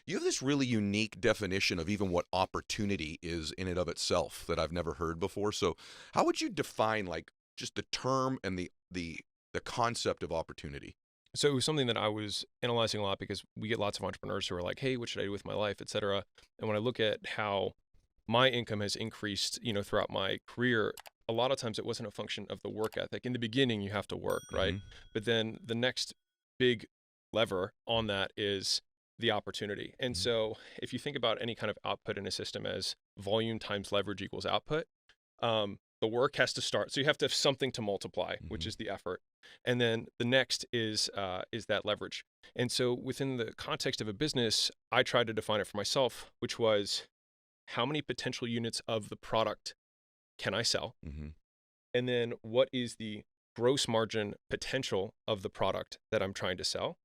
You have this really unique definition of even what opportunity is in and of itself that I've never heard before. So, how would you define like just the term and the concept of opportunity? So it was something that I was analyzing a lot because we get lots of entrepreneurs who are like, "Hey, what should I do with my life, et cetera." And when I look at how my income has increased, throughout my career, a lot of times it wasn't a function of the work ethic. In the beginning, you have to work, right? Hmm. But then the next big lever on that is the opportunity. And Hmm. so if you think about any kind of output in a system as volume times leverage equals output, the work has to start. So you have to have something to multiply, which Hmm. is the effort. And then the next is that leverage. And so within the context of a business, I tried to define it for myself, which was how many potential units of the product can I sell? Hmm. And then what is the gross margin potential of the product that I'm trying to sell?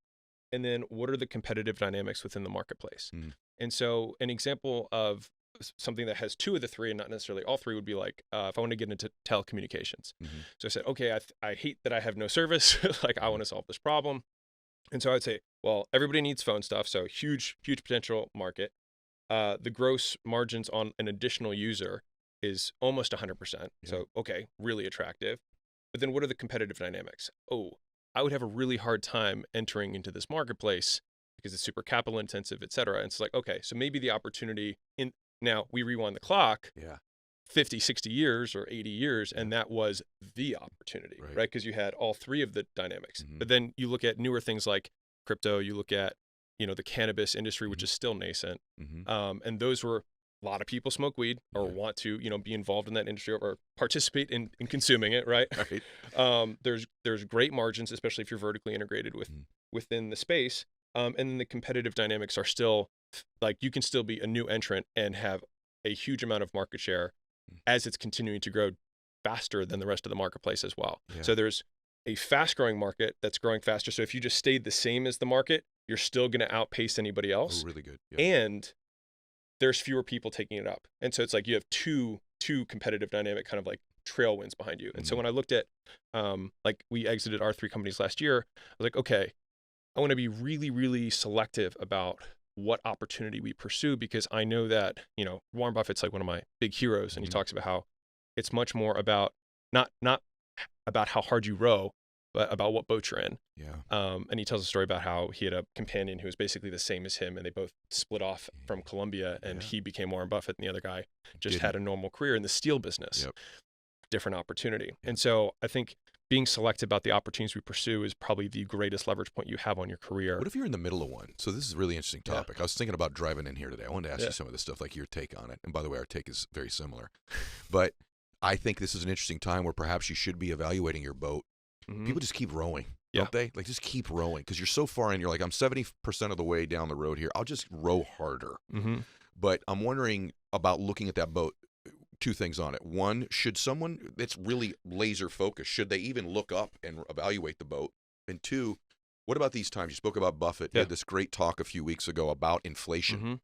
And then what are the competitive dynamics within the marketplace? Hmm. And so an example of something that has two of the three and not necessarily all three would be like if I want to get into telecommunications. Hmm. So I said, okay, I hate that I have no service. Like I want to solve this problem. And so I'd say, well, everybody needs phone stuff. So huge, huge potential market. The gross margins on an additional user is almost 100%. Yeah. So, okay, really attractive. But then what are the competitive dynamics? Oh, I would have a really hard time entering into this marketplace because it's super capital intensive, et cetera. And it's like, okay, so maybe the opportunity in now we rewind the clock Yeah. 50, 60 years or 80 years, Yeah. and that was the opportunity, Right. right? Because you had all three of the dynamics. Hmm. But then you look at newer things like crypto, you look at, the cannabis industry, which Hmm. is still nascent. Hmm. And those were a lot of people smoke weed or Yeah. want to, be involved in that industry or participate in consuming it, right? Right. There's great margins, especially if you're vertically integrated Mhm. within the space. And then the competitive dynamics are still like you can still be a new entrant and have a huge amount of market share as it's continuing to grow faster than the rest of the marketplace as well. Yeah. So there's a fast growing market that's growing faster. So if you just stayed the same as the market, you're still going to outpace anybody Oh, else. really good. Yeah. And there's fewer people taking it up. And so it's like you have two competitive dynamic kind of like trail winds behind you. And so Mhm. when I looked at like we exited our three companies last year, I was like, okay, I want to be really, really selective about what opportunity we pursue because I know that, Warren Buffett's like one of my big heroes and he Mhm. talks about how it's much more about not about how hard you row, but about what boat you're in. Yeah. And he tells a story about how he had a companion who was basically the same as him, and they both split off from Columbia, and Yeah. he became Warren Buffett, and the other guy just had Didn't. a normal career in the steel business, Yep. different opportunity. Yep. And so I think being selective about the opportunities we pursue is probably the greatest leverage point you have on your career. What if you're in the middle of one? So this is a really interesting Yeah. topic. I was thinking about driving in here today. I wanted to ask Yeah. you some of this stuff, like your take on it. And by the way, our take is very similar. But I think this is an interesting time where perhaps you should be evaluating your boat. Hmm. People just keep rowing, Yeah. don't they? Like just keep rowing because you're so far in. You're like, I'm 70% of the way down the road here. I'll just row harder. Hmm. But I'm wondering about looking at that boat. Two things on it. One, should someone that's really laser focused, should they even look up and evaluate the boat? And two, what about these times? You spoke about Buffett. You Yeah. had this great talk a few weeks ago about inflation Hmm.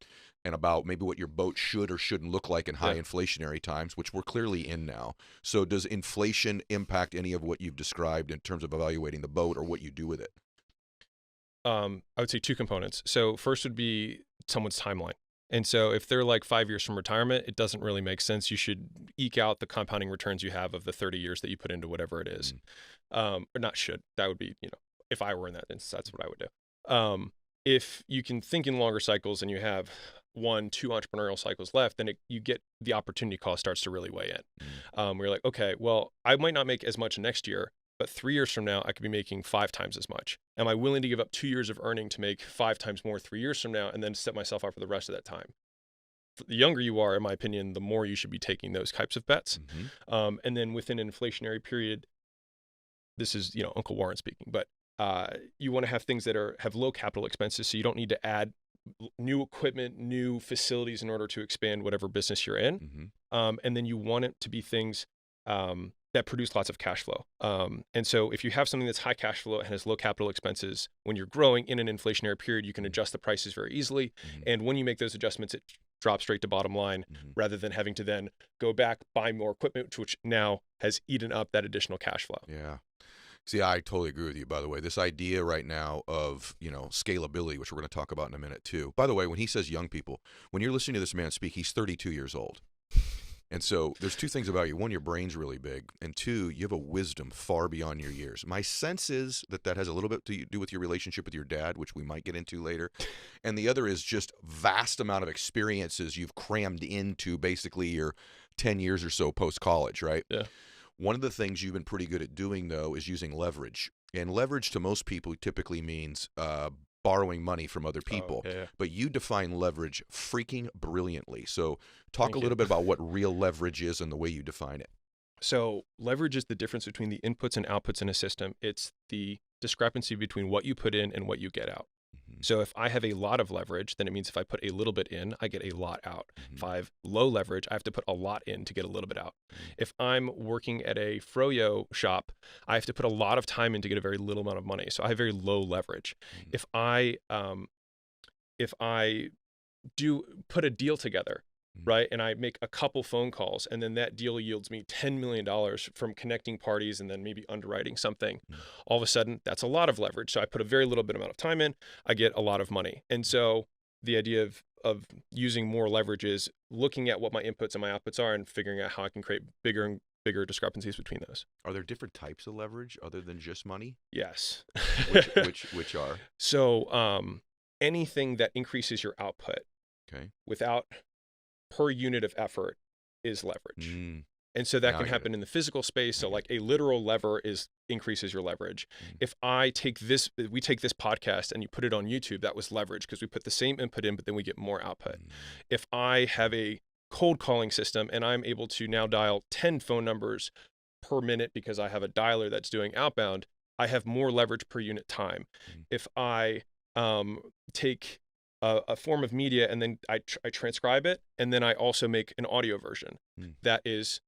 and about maybe what your boat should or shouldn't look like in high Yeah. inflationary times, which we're clearly in now. So does inflation impact any of what you've described in terms of evaluating the boat or what you do with it? I would say two components. So first would be someone's timeline. And so if they're like 5 years from retirement, it doesn't really make sense. You should eke out the compounding returns you have of the 30 years that you put into whatever it is. Mm. Or not should. That would be, if I were in that instance, that's what I would do. If you can think in longer cycles and you have 1, 2 entrepreneurial cycles left, then you get the opportunity cost starts to really weigh in. Mm. Where you're like, okay, well, I might not make as much next year, but 3 years from now, I could be making 5 times as much. Am I willing to give up 2 years of earning to make 5 times more 3 years from now and then set myself up for the rest of that time? The younger you are, in my opinion, the more you should be taking those types of bets. And then within an inflationary period, this is, Uncle Warren speaking, but you want to have things that have low capital expenses. So you don't need to add new equipment, new facilities in order to expand whatever business you're in. Mm-hmm. And then you want it to be things that produce lots of cash flow. And so if you have something that's high cash flow and has low capital expenses, when you're growing in an inflationary period, you can adjust the prices very easily. Mm-hmm. And when you make those adjustments, it drops straight to bottom line Mm-hmm. rather than having to then go back, buy more equipment, which now has eaten up that additional cash flow. Yeah. See, I totally agree with you, by the way. This idea right now of, scalability, which we're going to talk about in a minute too. By the way, when he says young people, when you're listening to this man speak, he's 32 years old. And so there's two things about you. One, your brain's really big. And two, you have a wisdom far beyond your years. My sense is that has a little bit to do with your relationship with your dad, which we might get into later. And the other is just vast amount of experiences you've crammed into basically your 10 years or so post-college, right? Yeah. One of the things you've been pretty good at doing, though, is using leverage. And leverage to most people typically means borrowing money from other people. Oh, yeah. But you define leverage freaking brilliantly. So talk Thank a you. little bit about what real leverage is and the way you define it. So leverage is the difference between the inputs and outputs in a system. It's the discrepancy between what you put in and what you get out. So if I have a lot of leverage, then it means if I put a little bit in, I get a lot out. If I have low leverage, I have to put a lot in to get a little bit out. If I'm working at a froyo shop, I have to put a lot of time in to get a very little amount of money. So I have very low leverage. If I do put a deal together, right, and I make a couple phone calls, and then that deal yields me $10 million from connecting parties and then maybe underwriting something, all of a sudden, that's a lot of leverage. So I put a very little bit amount of time in, I get a lot of money. And so the idea of using more leverage is looking at what my inputs and my outputs are and figuring out how I can create bigger and bigger discrepancies between those. Are there different types of leverage other than just money? Yes. Which are? So anything that increases your output without per unit of effort is leverage. And so that can happen in the physical space. So like a literal lever increases your leverage. If we take this podcast and you put it on YouTube, that was leverage because we put the same input in, but then we get more output. If I have a cold calling system and I'm able to now dial 10 phone numbers per minute because I have a dialer that's doing outbound, I have more leverage per unit time. If I take a form of media and then I transcribe it, and then I also make an audio version, that is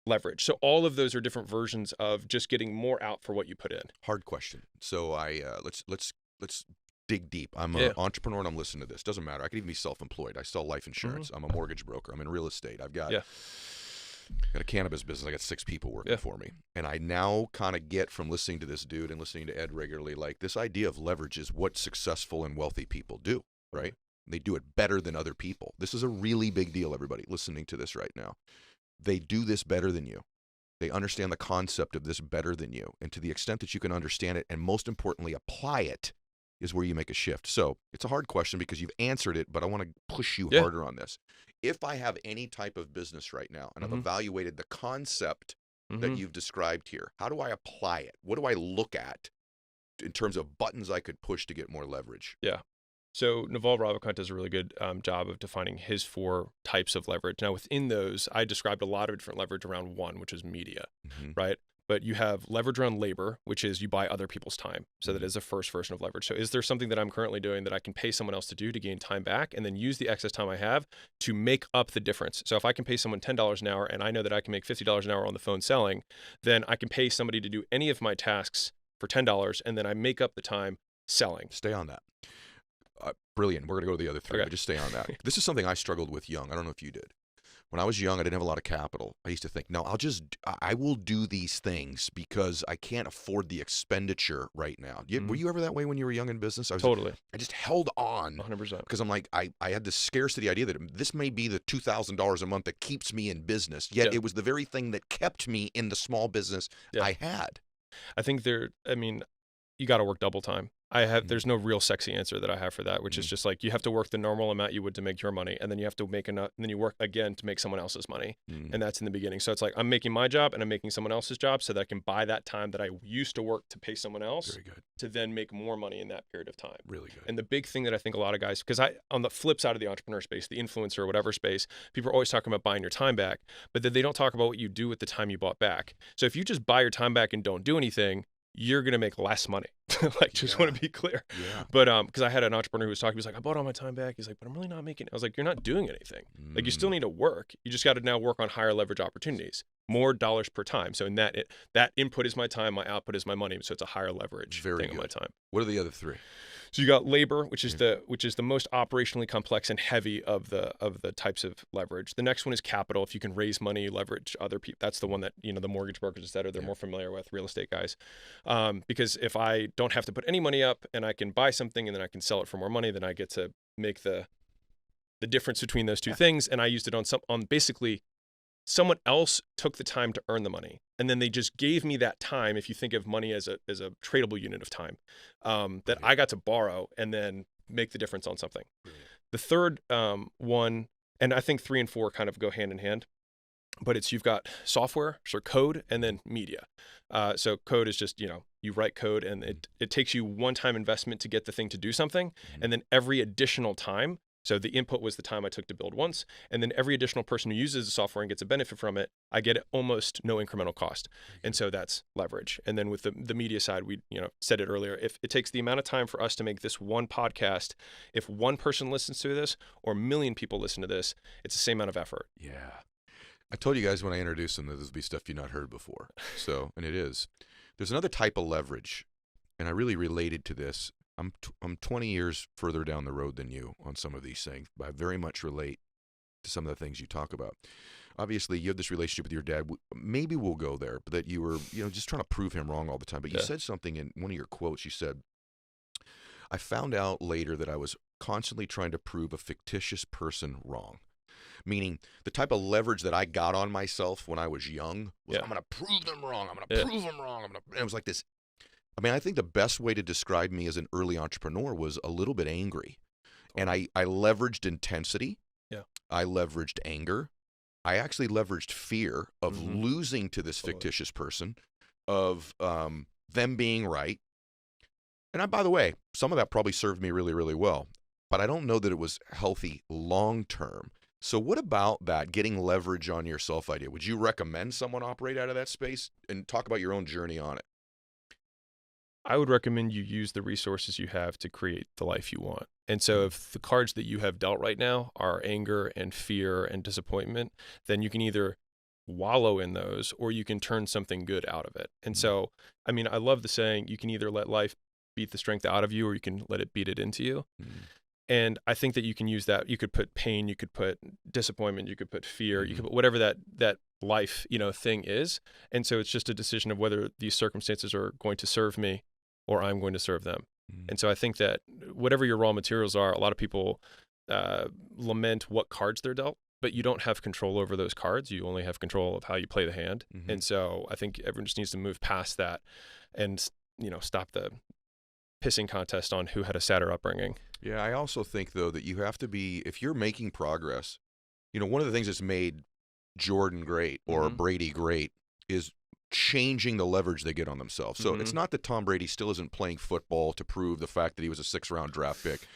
leverage. So all of those are different versions of just getting more out for what you put in. Hard question. So let's dig deep. I'm an entrepreneur and I'm listening to this. Doesn't matter. I could even be self-employed. I sell life insurance. I'm a mortgage broker. I'm in real estate. I've got a cannabis business. I got 6 people working for me. And I now kind of get from listening to this dude and listening to Ed regularly, like this idea of leverage is what successful and wealthy people do, right? They do it better than other people. This is a really big deal, everybody listening to this right now. They do this better than you. They understand the concept of this better than you. And to the extent that you can understand it and most importantly apply it is where you make a shift. So it's a hard question because you've answered it, but I want to push you harder on this. If I have any type of business right now and I've evaluated the concept that you've described here, how do I apply it? What do I look at in terms of buttons I could push to get more leverage? Yeah. So Naval Ravikant does a really good job of defining his 4 types of leverage. Now, within those, I described a lot of different leverage around one, which is media, right? But you have leverage around labor, which is you buy other people's time. So that is the first version of leverage. So is there something that I'm currently doing that I can pay someone else to do to gain time back and then use the excess time I have to make up the difference? So if I can pay someone $10 an hour and I know that I can make $50 an hour on the phone selling, then I can pay somebody to do any of my tasks for $10 and then I make up the time selling. Stay on that. Brilliant. We're going to go to the other 3, but just stay on that. This is something I struggled with young. I don't know if you did. When I was young, I didn't have a lot of capital. I used to think, no, I will do these things because I can't afford the expenditure right now. Were you ever that way when you were young in business? Totally. I just held on 100%. because I'm like, I had this scarcity idea that this may be the $2,000 a month that keeps me in business. Yet it was the very thing that kept me in the small business I had. I think you got to work double time. There's no real sexy answer that I have for that, which is just like you have to work the normal amount you would to make your money, and then you have to make enough, and then you work again to make someone else's money, and that's in the beginning. So it's like I'm making my job and I'm making someone else's job so that I can buy that time that I used to work to pay someone else to then make more money in that period of time. Really good. And the big thing that I think a lot of guys, because on the flip side of the entrepreneur space, the influencer or whatever space, people are always talking about buying your time back, but then they don't talk about what you do with the time you bought back. So if you just buy your time back and don't do anything, you're going to make less money. Want to be clear. Yeah. But because I had an entrepreneur who was talking, he was like, I bought all my time back. He's like, but I'm really not making it. I was like, you're not doing anything. Like you still need to work. You just got to now work on higher leverage opportunities, more dollars per time. So in that input is my time, my output is my money. So it's a higher leverage thing on my time. What are the other 3? So you got labor, which is Yeah. the most operationally complex and heavy of the types of leverage. The next one is capital. If you can raise money, leverage other people. That's the one that, the mortgage brokers, et cetera, they're Yeah. more familiar with, real estate guys. Because if I don't have to put any money up and I can buy something and then I can sell it for more money, then I get to make the difference between those two things. And I used it on basically someone else took the time to earn the money, and then they just gave me that time. If you think of money as a tradable unit of time, that I got to borrow and then make the difference on something. Brilliant. The third one, and I think 3 and 4 kind of go hand in hand, but it's, you've got software, so code, and then media. So code is just, you write code, and it takes you one-time investment to get the thing to do something, and then every additional time. So the input was the time I took to build once, and then every additional person who uses the software and gets a benefit from it, I get almost no incremental cost. And so that's leverage. And then with the media side, we said it earlier, if it takes the amount of time for us to make this one podcast, if one person listens to this or a million people listen to this, it's the same amount of effort. Yeah. I told you guys when I introduced them that this would be stuff you've not heard before. So, and it is. There's another type of leverage, and I really related to this. I'm 20 years further down the road than you on some of these things, but I very much relate to some of the things you talk about. Obviously, you have this relationship with your dad. Maybe we'll go there, but that you were, just trying to prove him wrong all the time. But you said something in one of your quotes. You said, I found out later that I was constantly trying to prove a fictitious person wrong. Meaning the type of leverage that I got on myself when I was young was, I'm going to prove them wrong. I'm going to prove them wrong. And it was like this. I mean, I think the best way to describe me as an early entrepreneur was a little bit angry. And I leveraged intensity. Yeah. I leveraged anger. I actually leveraged fear of losing to this fictitious person, of them being right. And by the way, some of that probably served me really, really well. But I don't know that it was healthy long term. So what about that, getting leverage on yourself idea? Would you recommend someone operate out of that space? And talk about your own journey on it. I would recommend you use the resources you have to create the life you want. And so if the cards that you have dealt right now are anger and fear and disappointment, then you can either wallow in those or you can turn something good out of it. And so, I mean, I love the saying, you can either let life beat the strength out of you or you can let it beat it into you. And I think that you can use that. You could put pain, you could put disappointment, you could put fear, you could put whatever that life, thing is. And so it's just a decision of whether these circumstances are going to serve me or I'm going to serve them. And so I think that whatever your raw materials are, a lot of people lament what cards they're dealt, but you don't have control over those cards. You only have control of how you play the hand. And so I think everyone just needs to move past that and, stop the pissing contest on who had a sadder upbringing. Yeah, I also think, though, that you have to be, if you're making progress, one of the things that's made Jordan great or Brady great is changing the leverage they get on themselves. So it's not that Tom Brady still isn't playing football to prove the fact that he was a 6th-round draft pick,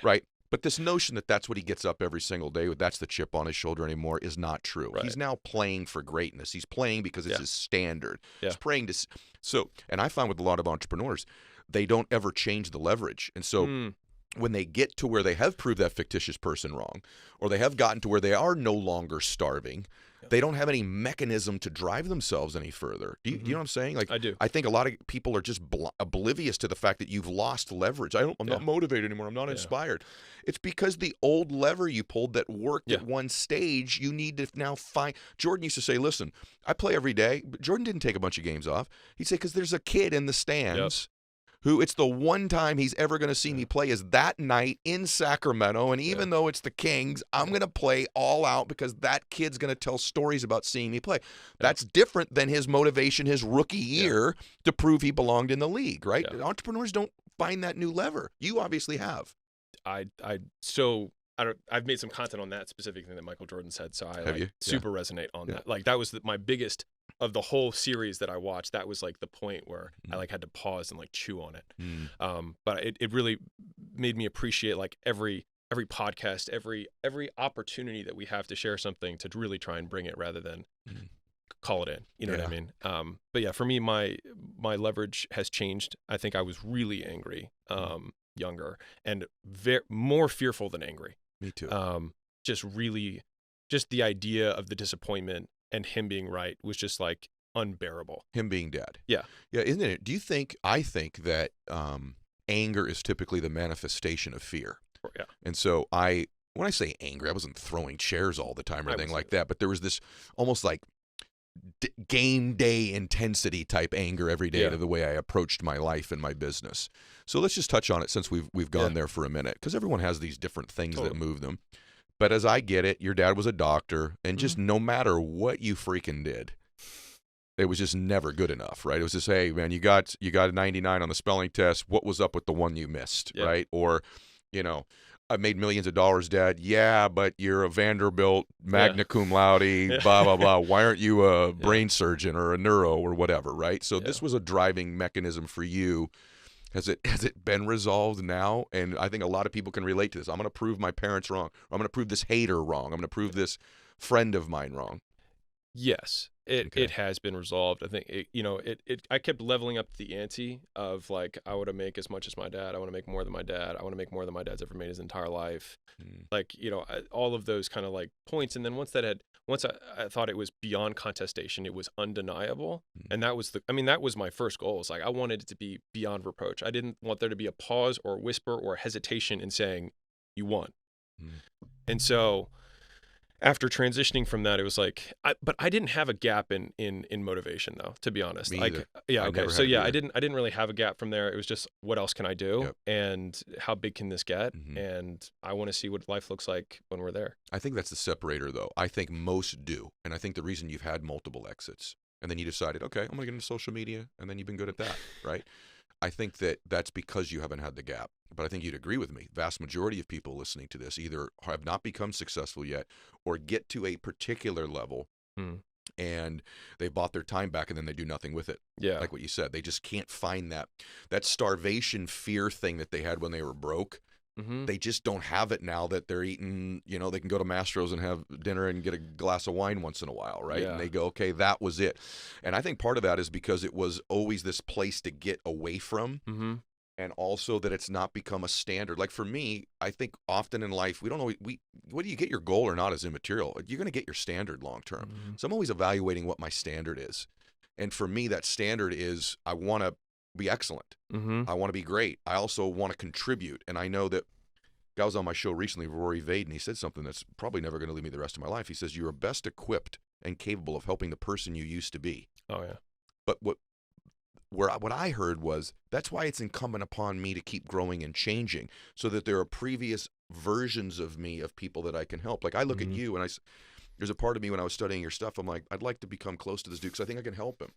right? But this notion that that's what he gets up every single day with, that's the chip on his shoulder anymore, is not true. Right. He's now playing for greatness. He's playing because it's his standard. He's praying to. So, and I find with a lot of entrepreneurs, they don't ever change the leverage. And so when they get to where they have proved that fictitious person wrong, or they have gotten to where they are no longer starving, they don't have any mechanism to drive themselves any further. Do you know what I'm saying? Like, I do. I think a lot of people are just oblivious to the fact that you've lost leverage. I'm not motivated anymore. I'm not inspired. It's because the old lever you pulled that worked at one stage, you need to now find. Jordan used to say, listen, I play every day. But Jordan didn't take a bunch of games off. He'd say, because there's a kid in the stands who it's the one time he's ever going to see me play is that night in Sacramento. And even though it's the Kings, I'm going to play all out because that kid's going to tell stories about seeing me play. That's different than his motivation his rookie year to prove he belonged in the league, right? Entrepreneurs don't find that new lever. You obviously have. I've made some content on that specific thing that Michael Jordan said, so I super resonate on that. Like that was my biggest of the whole series that I watched. That was like the point where I like had to pause and like chew on it. But it really made me appreciate like every podcast, every opportunity that we have to share something to really try and bring it rather than call it in. You know what I mean? But yeah, for me, my leverage has changed. I think I was really angry, younger, and more fearful than angry. Me too. Just the idea of the disappointment and him being right was just like unbearable. Him being dead. Yeah. Yeah, isn't it? I think that anger is typically the manifestation of fear. Yeah. And so when I say angry, I wasn't throwing chairs all the time or anything like that, but there was this almost like game day intensity type anger every day to the way I approached my life and my business. So let's just touch on it since we've gone there for a minute, because everyone has these different things that move them. But as I get it, your dad was a doctor, and just no matter what you freaking did, it was just never good enough, right? It was just, hey, man, you got a 99 on the spelling test. What was up with the one you missed, right? Or, I made millions of dollars, Dad. Yeah, but you're a Vanderbilt magna cum laude, blah, blah, blah. Why aren't you a brain surgeon or a neuro or whatever, right? So this was a driving mechanism for you. Has it been resolved now? And I think a lot of people can relate to this. I'm going to prove my parents wrong. I'm going to prove this hater wrong. I'm going to prove this friend of mine wrong. Yes, it has been resolved. I think I kept leveling up the ante of like, I want to make as much as my dad. I want to make more than my dad. I want to make more than my dad's ever made his entire life. Like, all of those kind of like points. And then once I thought it was beyond contestation, it was undeniable. And that was that was my first goal. It's like, I wanted it to be beyond reproach. I didn't want there to be a pause or a whisper or a hesitation in saying you won. And so after transitioning from that, it was like, but I didn't have a gap in motivation though, to be honest. Me like, either. yeah, okay. So I I didn't really have a gap from there. It was just, what else can I do? Yep. And how big can this get? And I want to see what life looks like when we're there. I think that's the separator though. I think most do. And I think the reason you've had multiple exits and then you decided, okay, I'm going to get into social media, and then you've been good at that, right? I think that's because you haven't had the gap. But I think you'd agree with me. Vast majority of people listening to this either have not become successful yet or get to a particular level and they bought their time back and then they do nothing with it. Yeah. Like what you said, they just can't find that starvation fear thing that they had when they were broke. They just don't have it now that they're eating, they can go to Mastro's and have dinner and get a glass of wine once in a while, right? Yeah. And they go, okay, that was it. And I think part of that is because it was always this place to get away from. And also that it's not become a standard. Like for me, I think often in life, we don't always, whether you get your goal or not is immaterial. You're going to get your standard long term. So I'm always evaluating what my standard is. And for me, that standard is I want to be excellent. I want to be great. I also want to contribute. And I know that guy was on my show recently, Rory Vaden, he said something that's probably never going to leave me the rest of my life. He says, you are best equipped and capable of helping the person you used to be. Oh, yeah. But what I heard was, that's why it's incumbent upon me to keep growing and changing so that there are previous versions of me, of people that I can help. Like I look at you and there's a part of me when I was studying your stuff, I'm like, I'd like to become close to this dude because I think I can help him.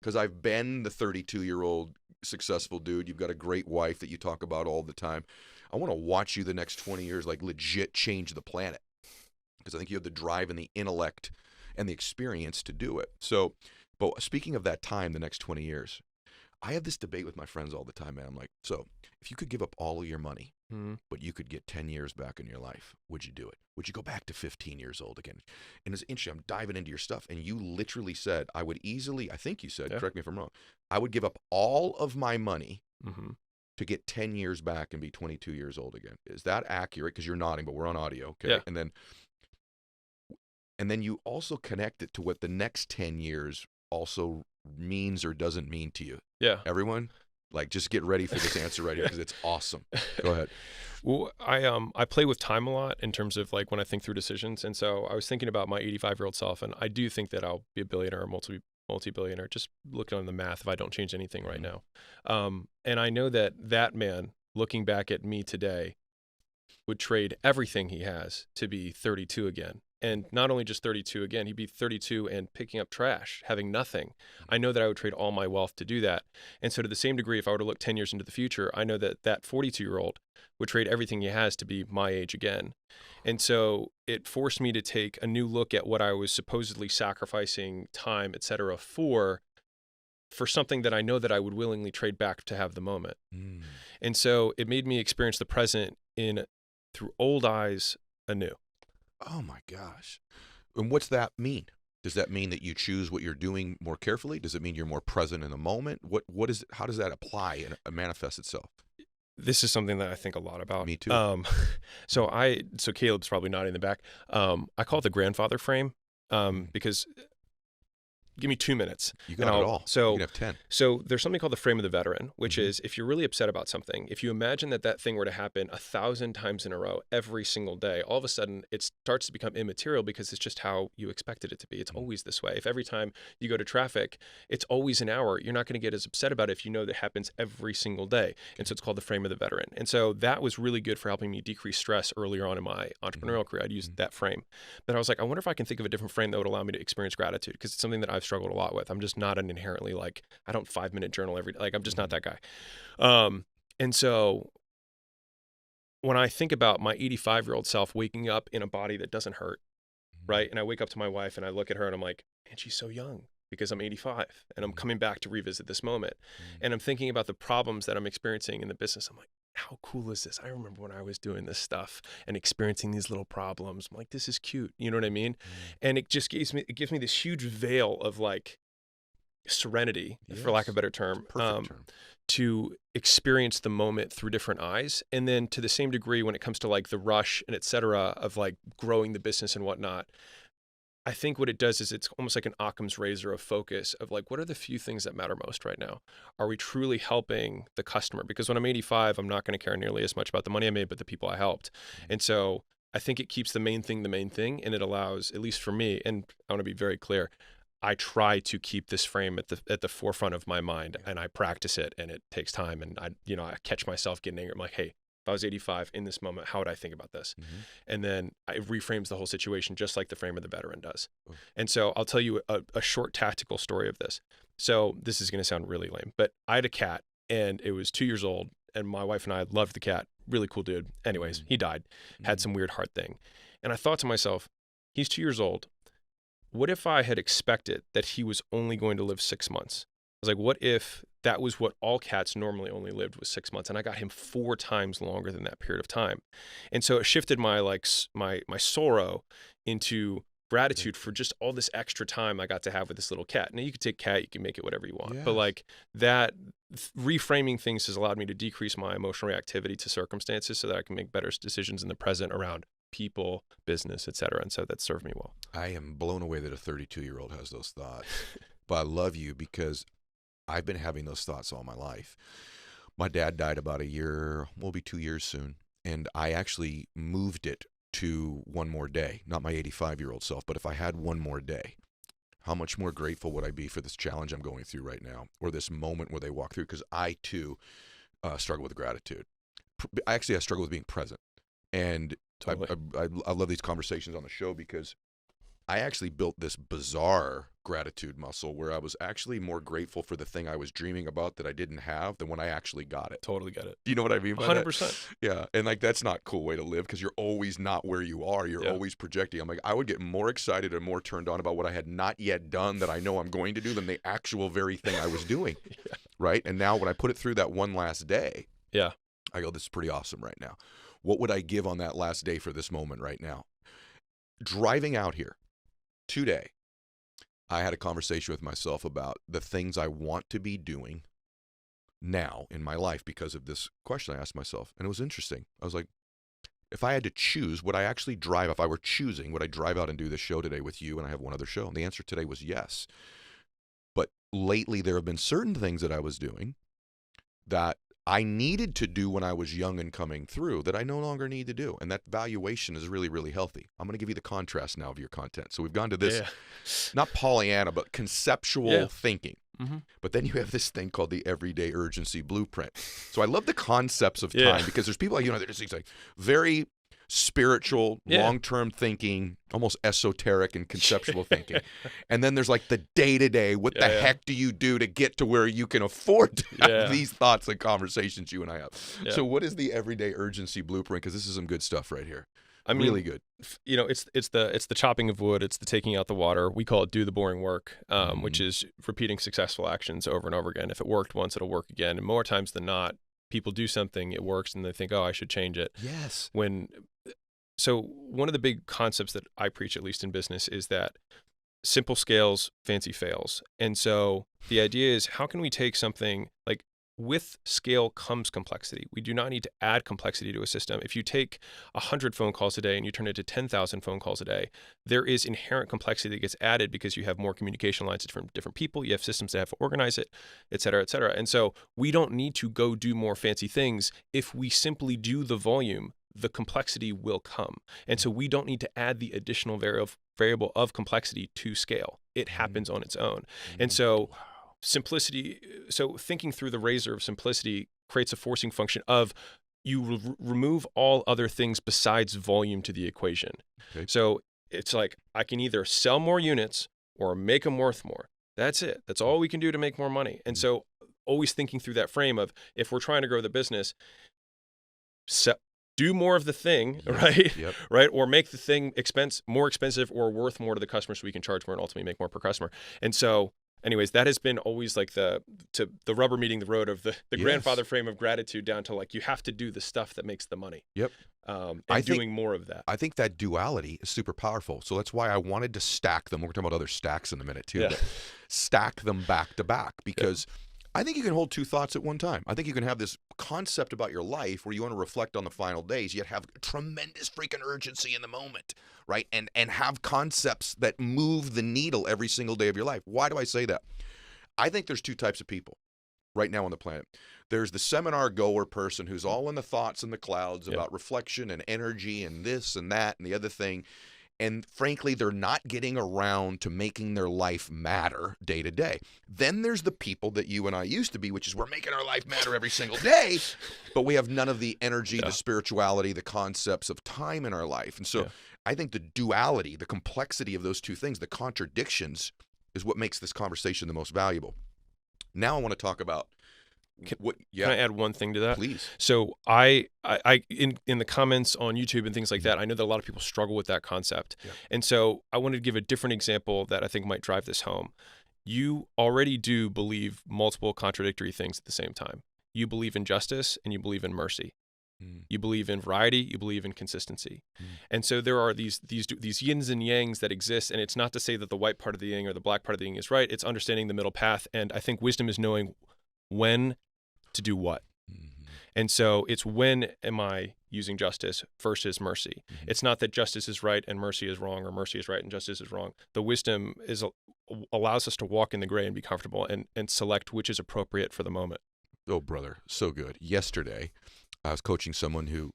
Because I've been the 32-year-old successful dude. You've got a great wife that you talk about all the time. I want to watch you the next 20 years like legit change the planet. Because I think you have the drive and the intellect and the experience to do it. So, but speaking of that time, the next 20 years, I have this debate with my friends all the time, man. I'm like, so if you could give up all of your money, but you could get 10 years back in your life, would you do it? Would you go back to 15 years old again? And it's interesting, I'm diving into your stuff, and you literally said, I would easily, I think you said, correct me if I'm wrong, I would give up all of my money to get 10 years back and be 22 years old again. Is that accurate? Because you're nodding, but we're on audio, okay? Yeah. And then you also connect it to what the next 10 years also means or doesn't mean to you. Yeah. Everyone, like, just get ready for this answer right here because it's awesome. Go ahead. Well, I play with time a lot in terms of like when I think through decisions. And so I was thinking about my 85-year-old self, and I do think that I'll be a billionaire or multi-billionaire, just looking on the math if I don't change anything right now. And I know that man, looking back at me today, would trade everything he has to be 32 again. And not only just 32 again, he'd be 32 and picking up trash, having nothing. I know that I would trade all my wealth to do that. And so to the same degree, if I were to look 10 years into the future, I know that 42-year-old would trade everything he has to be my age again. And so it forced me to take a new look at what I was supposedly sacrificing time, et cetera, for something that I know that I would willingly trade back to have the moment. And so it made me experience the present through old eyes anew. Oh my gosh. And what's that mean? Does that mean that you choose what you're doing more carefully? Does it mean you're more present in the moment? What is, how does that apply and manifest itself? This is something that I think a lot about. Me too. So Caleb's probably nodding in the back. I call it the grandfather frame, because give me 2 minutes. You got it all. So you can have 10. So there's something called the frame of the veteran, which Mhm. is if you're really upset about something, if you imagine that thing were to happen 1,000 times in a row every single day, all of a sudden it starts to become immaterial because it's just how you expected it to be. It's always this way. If every time you go to traffic, it's always an hour, you're not going to get as upset about it if you know that happens every single day. And so it's called the frame of the veteran. And so that was really good for helping me decrease stress earlier on in my entrepreneurial career. I'd used that frame. But I was like, I wonder if I can think of a different frame that would allow me to experience gratitude, because it's something that I've struggled a lot with. I'm just not an inherently like, I don't 5-minute journal every day. Like, I'm just not that guy. And so when I think about my 85-year-old self waking up in a body that doesn't hurt, right? And I wake up to my wife and I look at her and I'm like, man, she's so young, because I'm 85 and I'm coming back to revisit this moment. And I'm thinking about the problems that I'm experiencing in the business. I'm like, how cool is this? I remember when I was doing this stuff and experiencing these little problems. I'm like, this is cute. You know what I mean? And it just gives me this huge veil of like serenity, for lack of a better term, Perfect term. to experience the moment through different eyes. And then to the same degree, when it comes to like the rush and et cetera of like growing the business and whatnot, I think what it does is it's almost like an Occam's razor of focus of like, what are the few things that matter most right now? Are we truly helping the customer? Because when I'm 85, I'm not going to care nearly as much about the money I made, but the people I helped. And so I think it keeps the main thing, and it allows, at least for me, and I want to be very clear, I try to keep this frame at the forefront of my mind, and I practice it, and it takes time. And I catch myself getting angry. I'm like, hey, if I was 85 in this moment, how would I think about this? And then it reframes the whole situation, just like the frame of the veteran does. And so I'll tell you a short tactical story of this. So this is going to sound really lame, but I had a cat and it was 2 years old, and my wife and I loved the cat. Really cool dude. Anyways, he died, had some weird heart thing. And I thought to myself, he's 2 years old. What if I had expected that he was only going to live 6 months? I was like, what if that was what all cats normally only lived, was 6 months, and I got him 4 times longer than that period of time? And so it shifted my my sorrow into gratitude for just all this extra time I got to have with this little cat. Now you can take cat, you can make it whatever you want, but like that reframing things has allowed me to decrease my emotional reactivity to circumstances so that I can make better decisions in the present around people, business, et cetera. And so that served me well. I am blown away that a 32-year-old has those thoughts. But I love you because I've been having those thoughts all my life. My dad died about a year, will be 2 years soon. And I actually moved it to one more day, not my 85-year-old self, but if I had one more day, how much more grateful would I be for this challenge I'm going through right now, or this moment where they walk through? Because I, too, struggle with gratitude. I struggle with being present. And totally. I love these conversations on the show because I actually built this bizarre gratitude muscle where I was actually more grateful for the thing I was dreaming about that I didn't have than when I actually got it. Totally get it. Do you know what I mean by 100%. that? Yeah. And like, that's not a cool way to live because you're always not where you are. You're always projecting. I'm like, I would get more excited and more turned on about what I had not yet done that I know I'm going to do than the actual very thing I was doing. Right. And now when I put it through that one last day, I go, this is pretty awesome right now. What would I give on that last day for this moment right now? Driving out here today, I had a conversation with myself about the things I want to be doing now in my life because of this question I asked myself. And it was interesting. I was like, if I had to choose, would I actually drive? If I were choosing, would I drive out and do this show today with you? And I have one other show. And the answer today was yes. But lately, there have been certain things that I was doing that I needed to do when I was young and coming through that I no longer need to do. And that valuation is really, really healthy. I'm going to give you the contrast now of your content. So we've gone to this, not Pollyanna, but conceptual thinking. But then you have this thing called the everyday urgency blueprint. So I love the concepts of time because there's people, they're just like very spiritual, long-term thinking, almost esoteric and conceptual thinking. And then there's like the day-to-day, what the heck do you do to get to where you can afford to have these thoughts and conversations you and I have? So what is the everyday urgency blueprint? Because this is some good stuff right here. I mean, really good. It's the chopping of wood. It's the taking out the water. We call it do the boring work, which is repeating successful actions over and over again. If it worked once, it'll work again. And more times than not, people do something, it works, and they think, oh, I should change it. Yes. So one of the big concepts that I preach, at least in business, is that simple scales, fancy fails. And so the idea is, how can we take something like with scale comes complexity. We do not need to add complexity to a system. If you take 100 phone calls a day and you turn it to 10,000 phone calls a day, there is inherent complexity that gets added because you have more communication lines from different people. You have systems that have to organize it, et cetera, et cetera. And so we don't need to go do more fancy things. If we simply do the volume, the complexity will come. And so we don't need to add the additional variable of complexity to scale. It happens on its own. And so simplicity, so thinking through the razor of simplicity creates a forcing function of you remove all other things besides volume to the equation. Okay. So it's like I can either sell more units or make them worth more. That's it. That's all we can do to make more money. And so always thinking through that frame of if we're trying to grow the business, do more of the thing, right? Yep. Right? Or make the thing more expensive or worth more to the customer so we can charge more and ultimately make more per customer. And so anyways, that has been always like the rubber meeting the road of the grandfather frame of gratitude down to like, you have to do the stuff that makes the money. Yep. And doing more of that. I think that duality is super powerful. So that's why I wanted to stack them. We're talking about other stacks in a minute too, but stack them back to back because I think you can hold two thoughts at one time. I think you can have this concept about your life where you want to reflect on the final days, yet have tremendous freaking urgency in the moment, right? And have concepts that move the needle every single day of your life. Why do I say that? I think there's two types of people right now on the planet. There's the seminar goer person who's all in the thoughts and the clouds about reflection and energy and this and that and the other thing. And frankly, they're not getting around to making their life matter day to day. Then there's the people that you and I used to be, which is we're making our life matter every single day, but we have none of the energy, the spirituality, the concepts of time in our life. And so I think the duality, the complexity of those two things, the contradictions is what makes this conversation the most valuable. Now I want to talk about Can I add one thing to that? Please. So I in the comments on YouTube and things like that, I know that a lot of people struggle with that concept. Yeah. And so I wanted to give a different example that I think might drive this home. You already do believe multiple contradictory things at the same time. You believe in justice and you believe in mercy. You believe in variety, you believe in consistency. And so there are these yins and yangs that exist, and it's not to say that the white part of the yin or the black part of the yin is right. It's understanding the middle path, and I think wisdom is knowing when to do what. And so it's when am I using justice versus mercy. It's not that justice is right and mercy is wrong, or mercy is right and justice is wrong. The wisdom allows us to walk in the gray and be comfortable and select which is appropriate for the moment. Oh, brother, so good. Yesterday, I was coaching someone who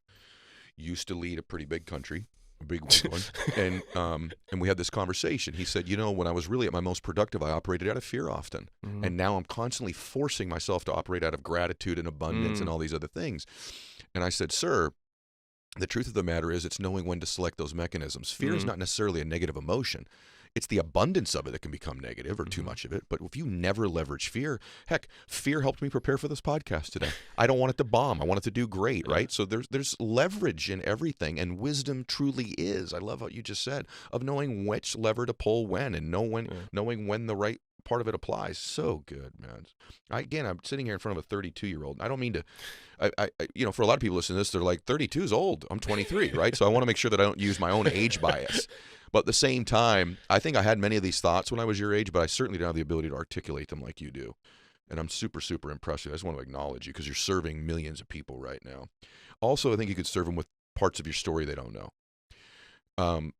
used to lead a pretty big country, a big one, and we had this conversation. He said, when I was really at my most productive, I operated out of fear often, and now I'm constantly forcing myself to operate out of gratitude and abundance and all these other things. And I said, sir, the truth of the matter is it's knowing when to select those mechanisms. Fear is not necessarily a negative emotion. It's the abundance of it that can become negative or too much of it. But if you never leverage fear, heck, fear helped me prepare for this podcast today. I don't want it to bomb. I want it to do great, right? So there's leverage in everything, and wisdom truly is, I love what you just said, of knowing which lever to pull when and knowing when the right part of it applies. So good, man. I'm sitting here in front of a 32-year-old. I don't mean to, for a lot of people listening to this, they're like, 32 is old. I'm 23, right? So I want to make sure that I don't use my own age bias. But at the same time, I think I had many of these thoughts when I was your age, but I certainly don't have the ability to articulate them like you do. And I'm super, super impressed. I just want to acknowledge you because you're serving millions of people right now. Also, I think you could serve them with parts of your story they don't know.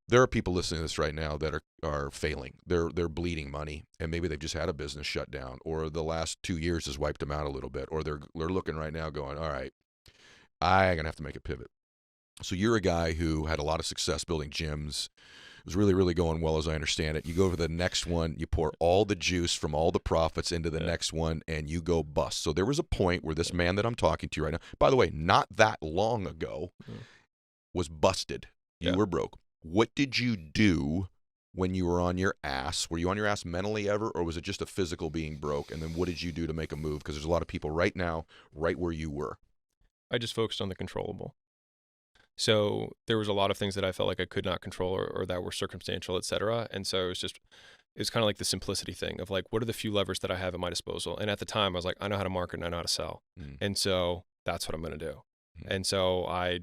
There are people listening to this right now that are failing. They're bleeding money, and maybe they've just had a business shut down, or the last 2 years has wiped them out a little bit, or they're looking right now going, all right, I'm going to have to make a pivot. So you're a guy who had a lot of success building gyms. It was really, really going well as I understand it. You go to the next one, you pour all the juice from all the profits into the next one, and you go bust. So there was a point where this man that I'm talking to right now, by the way, not that long ago, was busted. You were broke. What did you do when you were on your ass? Were you on your ass mentally ever, or was it just a physical being broke? And then what did you do to make a move? Because there's a lot of people right now, right where you were. I just focused on the controllable. So there was a lot of things that I felt like I could not control or that were circumstantial, et cetera. And so it's kind of like the simplicity thing of like, what are the few levers that I have at my disposal? And at the time I was like, I know how to market and I know how to sell. And so that's what I'm going to do. And so I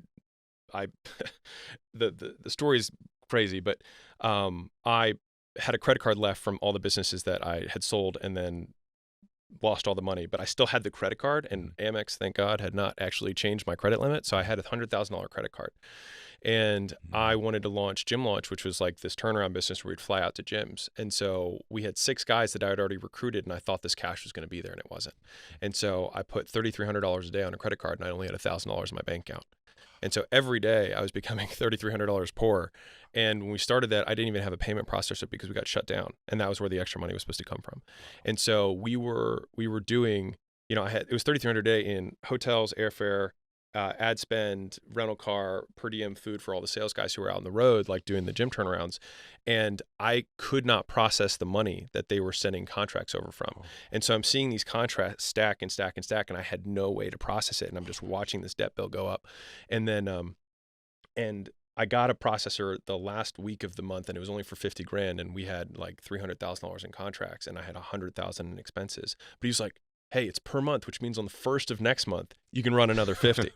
the story is crazy, but I had a credit card left from all the businesses that I had sold and then lost all the money, but I still had the credit card, and Amex, thank God, had not actually changed my credit limit. So I had a $100,000 credit card. And I wanted to launch Gym Launch, which was like this turnaround business where we'd fly out to gyms. And so we had 6 guys that I had already recruited, and I thought this cash was going to be there, and it wasn't. And so I put $3,300 a day on a credit card, and I only had $1,000 in my bank account. And so every day I was becoming $3,300 poor. And when we started that, I didn't even have a payment processor because we got shut down. And that was where the extra money was supposed to come from. And so we were doing, it was $3,300 a day in hotels, airfare, ad spend, rental car, per diem food for all the sales guys who were out on the road, like doing the gym turnarounds. And I could not process the money that they were sending contracts over from. Oh. And so I'm seeing these contracts stack and stack and stack, and I had no way to process it. And I'm just watching this debt bill go up. And then, and I got a processor the last week of the month, and it was only for $50,000. And we had like $300,000 in contracts, and I had $100,000 in expenses. But he was like, hey, it's per month, which means on the 1st of next month, you can run another 50.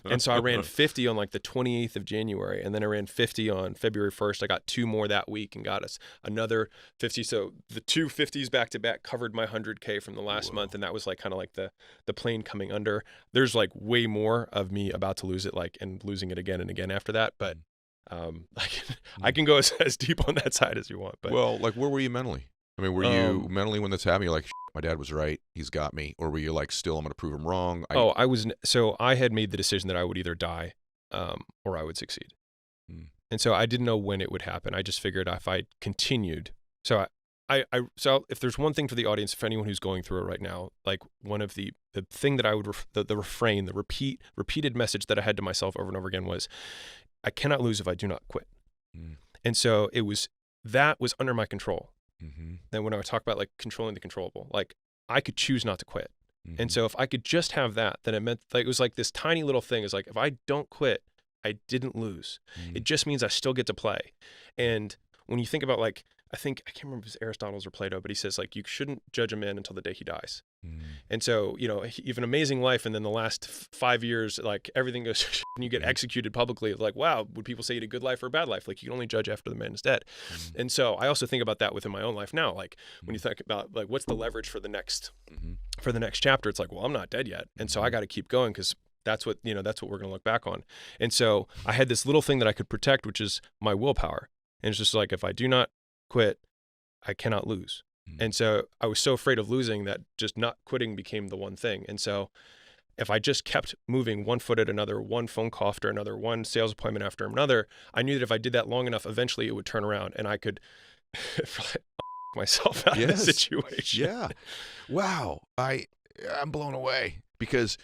And so I ran 50 on like the 28th of January. And then I ran 50 on February 1st. I got 2 more that week and got us another 50. So the 2 50s back to back covered my 100K from the last month. And that was like kind of like the plane coming under. There's like way more of me about to lose it, like, and losing it again and again after that. But I can go as deep on that side as you want. But well, like, where were you mentally? I mean, were you mentally when this happened, you're like, my dad was right, he's got me? Or were you like, still, I'm going to prove him wrong? I was. So I had made the decision that I would either die or I would succeed. And so I didn't know when it would happen. I just figured if I continued. So so if there's one thing for the audience, for anyone who's going through it right now, like one of the thing that I would, the refrain, the repeated message that I had to myself over and over again was, I cannot lose if I do not quit. And so that was under my control. Then when I talk about like controlling the controllable, like I could choose not to quit. And so if I could just have that, then it meant like, it was like this tiny little thing is like, if I don't quit, I didn't lose. It just means I still get to play. And when you think about like, I can't remember if it's Aristotle's or Plato, but he says like, you shouldn't judge a man until the day he dies. And so, you have an amazing life. And then the last 5 years, like everything goes, and you get executed publicly. It's like, wow, would people say you had a good life or a bad life? Like you can only judge after the man is dead. And so I also think about that within my own life now. Like when you think about like, what's the leverage for the next chapter? It's like, well, I'm not dead yet. And so I got to keep going because that's what we're going to look back on. And so I had this little thing that I could protect, which is my willpower. And it's just like, if I do not quit, I cannot lose. And so I was so afraid of losing that just not quitting became the one thing. And so if I just kept moving one foot at another, one phone call after another, one sales appointment after another, I knew that if I did that long enough, eventually it would turn around and I could myself out of the situation. Yeah. Wow. I'm blown away because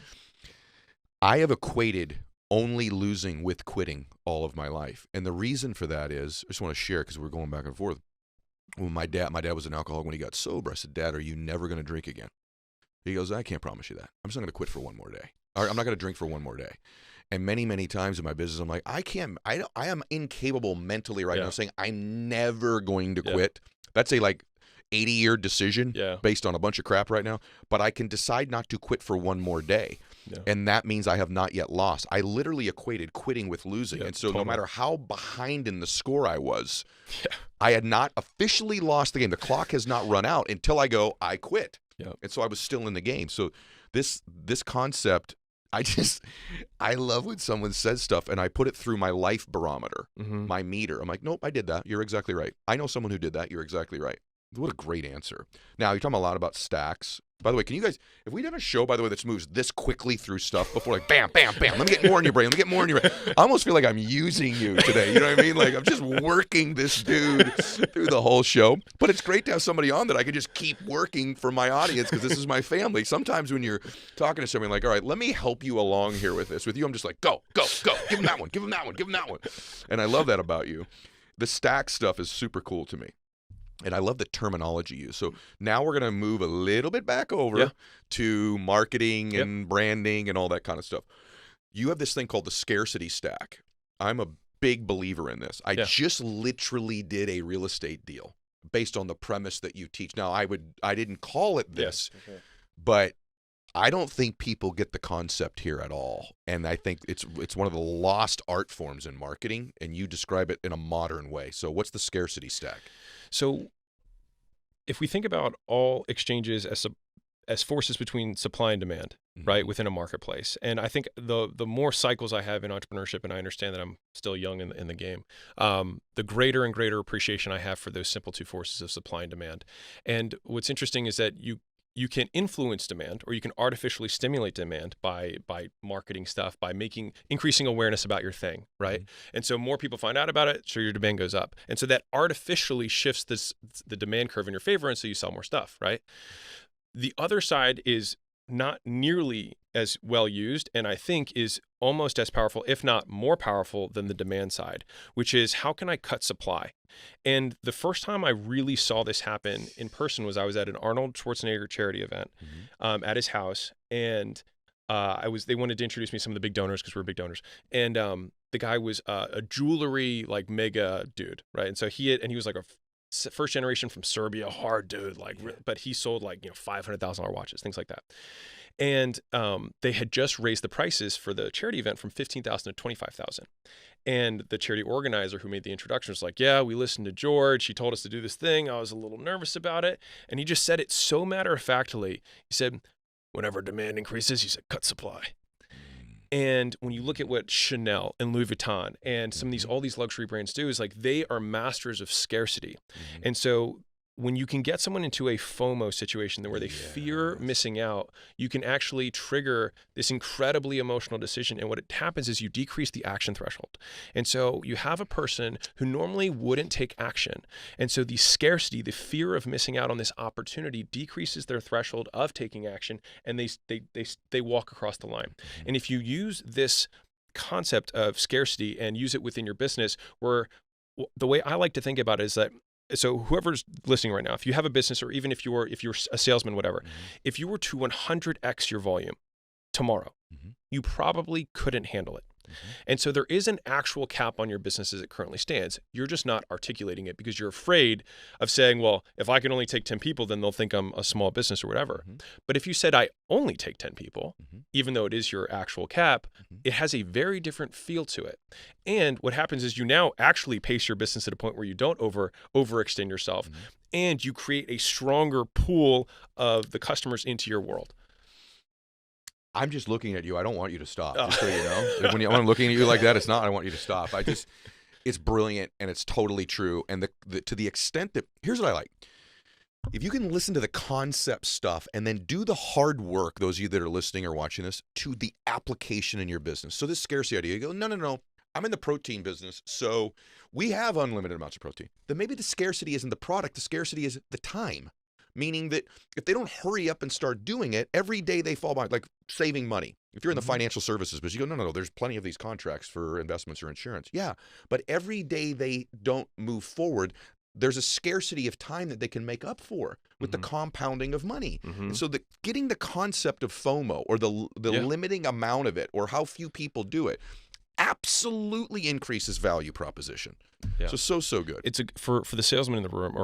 I have equated only losing with quitting all of my life. And the reason for that is, I just want to share because we're going back and forth. When my dad was an alcoholic when he got sober. I said, Dad, are you never going to drink again? He goes, I can't promise you that. I'm just not going to quit for one more day. Or I'm not going to drink for one more day. And many, many times in my business, I'm like, I am incapable mentally now of saying I'm never going to quit. That's a like 80-year decision based on a bunch of crap right now. But I can decide not to quit for one more day. And that means I have not yet lost. I literally equated quitting with losing. And so no matter how behind in the score I was, I had not officially lost the game. The clock has not run out until I go, I quit. And so I was still in the game. So this concept, I love when someone says stuff and I put it through my life barometer, my meter. I'm like, nope, I did that. You're exactly right. I know someone who did that. You're exactly right. What a great answer. Now, you're talking a lot about stacks. By the way, can you guys, if we done a show, by the way, that moves this quickly through stuff before, like, bam, bam, bam, let me get more in your brain, let me get more in your brain. I almost feel like I'm using you today, you know what I mean? Like, I'm just working this dude through the whole show. But it's great to have somebody on that I can just keep working for my audience because this is my family. Sometimes when you're talking to somebody like, all right, let me help you along here with this. With you, I'm just like, go, go, go. Give him that one, give him that one, give him that one. And I love that about you. The stack stuff is super cool to me. And I love the terminology used. So now we're going to move a little bit back over to marketing and branding and all that kind of stuff. You have this thing called the scarcity stack. I'm a big believer in this. I just literally did a real estate deal based on the premise that you teach. Now, I didn't call it this, but I don't think people get the concept here at all. And I think it's one of the lost art forms in marketing, and you describe it in a modern way. So what's the scarcity stack? So if we think about all exchanges as forces between supply and demand, right, within a marketplace. And I think the more cycles I have in entrepreneurship, and I understand that I'm still young in the game, the greater and greater appreciation I have for those simple two forces of supply and demand. And what's interesting is that you can influence demand, or you can artificially stimulate demand by marketing stuff, by increasing awareness about your thing, right? And so more people find out about it, so your demand goes up. And so that artificially shifts the demand curve in your favor, and so you sell more stuff, right? The other side is not nearly as well used, and I think is almost as powerful, if not more powerful, than the demand side, which is how can I cut supply? And the first time I really saw this happen in person was I was at an Arnold Schwarzenegger charity event at his house, and they wanted to introduce me to some of the big donors because we're big donors, and the guy was a jewelry like mega dude, right? And so he was like a first generation from Serbia, hard dude, but he sold like $500,000 watches, things like that. And they had just raised the prices for the charity event from $15,000 to $25,000. And the charity organizer who made the introduction was like, "Yeah, we listened to George. He told us to do this thing. I was a little nervous about it." And he just said it so matter-of-factly. He said, "Whenever demand increases," he said, "cut supply." And when you look at what Chanel and Louis Vuitton and some of all these luxury brands do, is like they are masters of scarcity. And so when you can get someone into a FOMO situation where they fear missing out, you can actually trigger this incredibly emotional decision. And what happens is you decrease the action threshold. And so you have a person who normally wouldn't take action. And so the scarcity, the fear of missing out on this opportunity decreases their threshold of taking action, and they walk across the line. And if you use this concept of scarcity and use it within your business, where the way I like to think about it is that, so whoever's listening right now, if you have a business, or even if you're a salesman, whatever, if you were to 100x your volume tomorrow, you probably couldn't handle it. And so there is an actual cap on your business as it currently stands. You're just not articulating it because you're afraid of saying, well, if I can only take 10 people, then they'll think I'm a small business or whatever. But if you said, I only take 10 people, even though it is your actual cap, it has a very different feel to it. And what happens is you now actually pace your business at a point where you don't overextend yourself, and you create a stronger pool of the customers into your world. I'm just looking at you. I don't want you to stop, just so you know. When I'm looking at you like that, it's not I want you to stop. It's brilliant, and it's totally true. And to the extent that, here's what I like. If you can listen to the concept stuff and then do the hard work, those of you that are listening or watching this, to the application in your business. So this scarcity idea, you go, no. I'm in the protein business, so we have unlimited amounts of protein. Then maybe the scarcity isn't the product. The scarcity is the time. Meaning that if they don't hurry up and start doing it, every day they fall behind, like saving money. If you're in the financial services business, you go, no, there's plenty of these contracts for investments or insurance. Yeah, but every day they don't move forward, there's a scarcity of time that they can make up for with the compounding of money. And so getting the concept of FOMO, or the limiting amount of it, or how few people do it, absolutely increases value proposition. Yeah. So good. It's for the salesman in the room,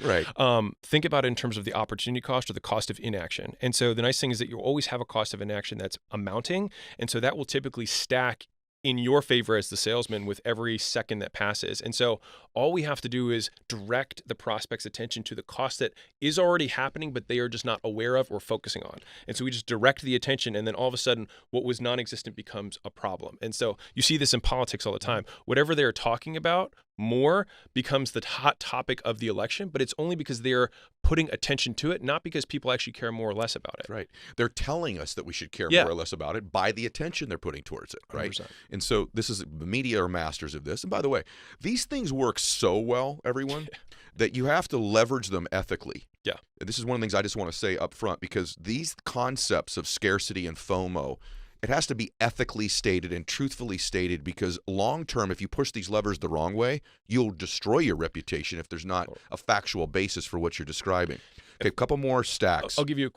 right. Think about it in terms of the opportunity cost or the cost of inaction. And so the nice thing is that you always have a cost of inaction that's amounting, and so that will typically stack in your favor as the salesman with every second that passes. And so all we have to do is direct the prospect's attention to the cost that is already happening, but they are just not aware of or focusing on. And so we just direct the attention, and then all of a sudden what was non-existent becomes a problem. And so you see this in politics all the time. Whatever they're talking about more becomes the hot topic of the election, but it's only because they're putting attention to it, not because people actually care more or less about it. Right. They're telling us that we should care more or less about it by the attention they're putting towards it, right? 100%. And so the media are masters of this. And by the way, these things work so well, everyone, that you have to leverage them ethically. Yeah. This is one of the things I just want to say up front, because these concepts of scarcity and FOMO, it has to be ethically stated and truthfully stated, because long term, if you push these levers the wrong way, you'll destroy your reputation if there's not a factual basis for what you're describing. Okay, a couple more stacks. I'll give you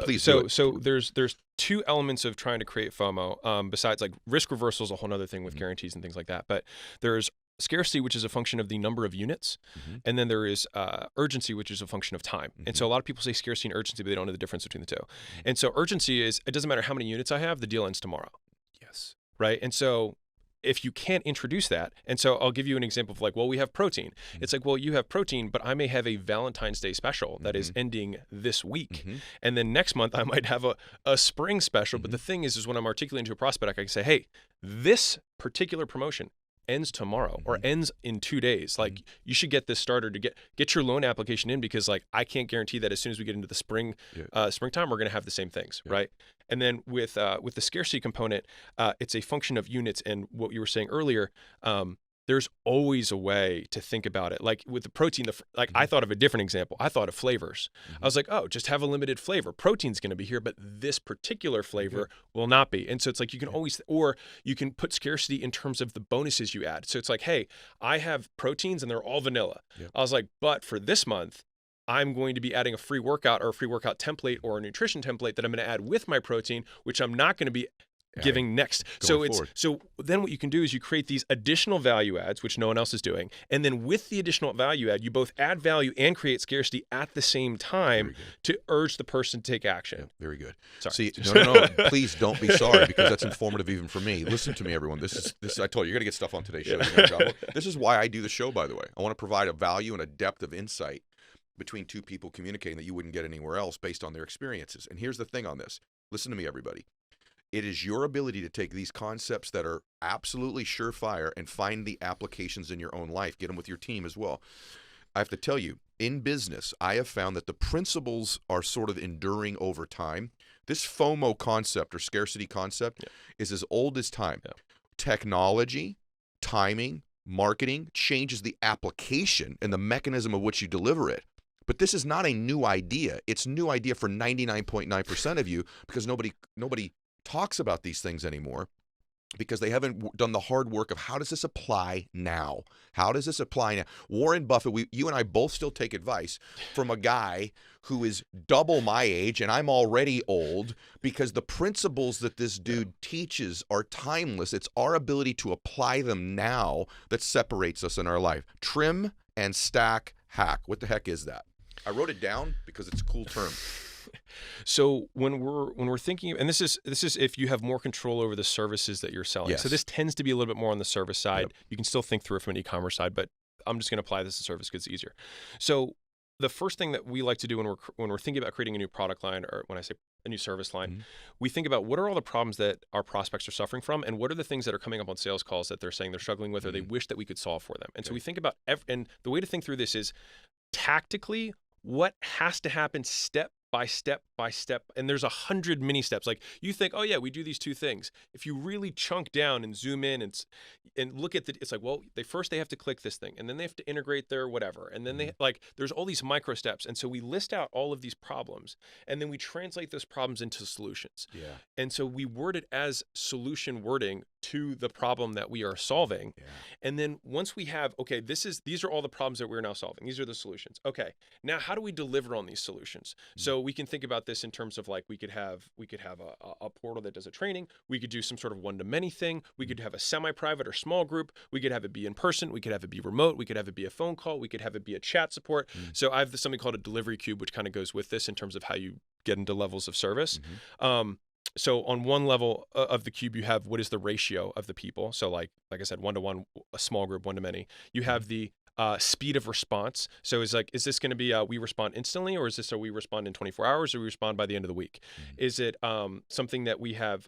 please. So there's two elements of trying to create FOMO, besides like risk reversal is a whole other thing with guarantees and things like that. But there's scarcity, which is a function of the number of units, and then there is urgency, which is a function of time. And so a lot of people say scarcity and urgency, but they don't know the difference between the two. And so urgency is, it doesn't matter how many units I have, the deal ends tomorrow. Yes. Right? And so if you can't introduce that, and so I'll give you an example of like, well, we have protein. It's like, well, you have protein, but I may have a Valentine's Day special that is ending this week. And then next month I might have a spring special. But the thing is when I'm articulating to a prospect, I can say, hey, this particular promotion ends tomorrow or ends in 2 days. Like you should get this started to get your loan application in, because like I can't guarantee that as soon as we get into the springtime, we're going to have the same things, right? And then with the scarcity component, it's a function of units. And what you were saying earlier, there's always a way to think about it. Like with the protein, I thought of a different example. I thought of flavors. I was like, oh, just have a limited flavor. Protein's going to be here, but this particular flavor will not be. And so it's like you can always, or you can put scarcity in terms of the bonuses you add. So it's like, hey, I have proteins and they're all vanilla. I was like, but for this month, I'm going to be adding a free workout or a free workout template or a nutrition template that I'm going to add with my protein, which I'm not going to be giving next. So then what you can do is you create these additional value adds, which no one else is doing. And then with the additional value add, you both add value and create scarcity at the same time to urge the person to take action. Very good. Sorry. See, no, please don't be sorry, because that's informative even for me. Listen to me, everyone. This I told you, you're going to get stuff on today's show. This is why I do the show, by the way. I want to provide a value and a depth of insight between two people communicating that you wouldn't get anywhere else based on their experiences. And here's the thing on this. Listen to me, everybody. It is your ability to take these concepts that are absolutely surefire and find the applications in your own life. Get them with your team as well. I have to tell you, in business, I have found that the principles are sort of enduring over time. This FOMO concept or scarcity concept is as old as time. Technology, timing, marketing changes the application and the mechanism of which you deliver it. But this is not a new idea. It's a new idea for 99.9% of you, because nobody talks about these things anymore, because they haven't done the hard work of how does this apply now? How does this apply now? Warren Buffett, you and I both still take advice from a guy who is double my age, and I'm already old, because the principles that this dude teaches are timeless. It's our ability to apply them now that separates us in our life. Trim and stack hack. What the heck is that? I wrote it down because it's a cool term. So when we're thinking, and this is if you have more control over the services that you're selling. So this tends to be a little bit more on the service side. You can still think through it from an e-commerce side, but I'm just going to apply this to service because it's easier. So the first thing that we like to do when we're thinking about creating a new product line, or when I say a new service line, we think about what are all the problems that our prospects are suffering from, and what are the things that are coming up on sales calls that they're saying they're struggling with, or they wish that we could solve for them. And so we think about, and the way to think through this is tactically, what has to happen step by step by step. And there's 100 mini steps. Like you think, oh yeah, we do these two things. If you really chunk down and zoom in and look at it's like, well, they have to click this thing, and then they have to integrate their whatever. And then they there's all these micro steps. And so we list out all of these problems, and then we translate those problems into solutions. And so we word it as solution wording to the problem that we are solving. And then once we have, okay, these are all the problems that we're now solving. These are the solutions. Okay, now how do we deliver on these solutions? So we can think about this in terms of like we could have a portal that does a training. We could do some sort of one-to-many thing. We could have a semi-private or small group. We could have it be in person. We could have it be remote. We could have it be a phone call. We could have it be a chat support. So I have something called a delivery cube, which kind of goes with this in terms of how you get into levels of service. So on one level of the cube, you have what is the ratio of the people. So like I said, 1-to-1, a small group, 1-to-many. You have the speed of response. So is this going to be we respond instantly, or is this we respond in 24 hours, or we respond by the end of the week? Is it something that we have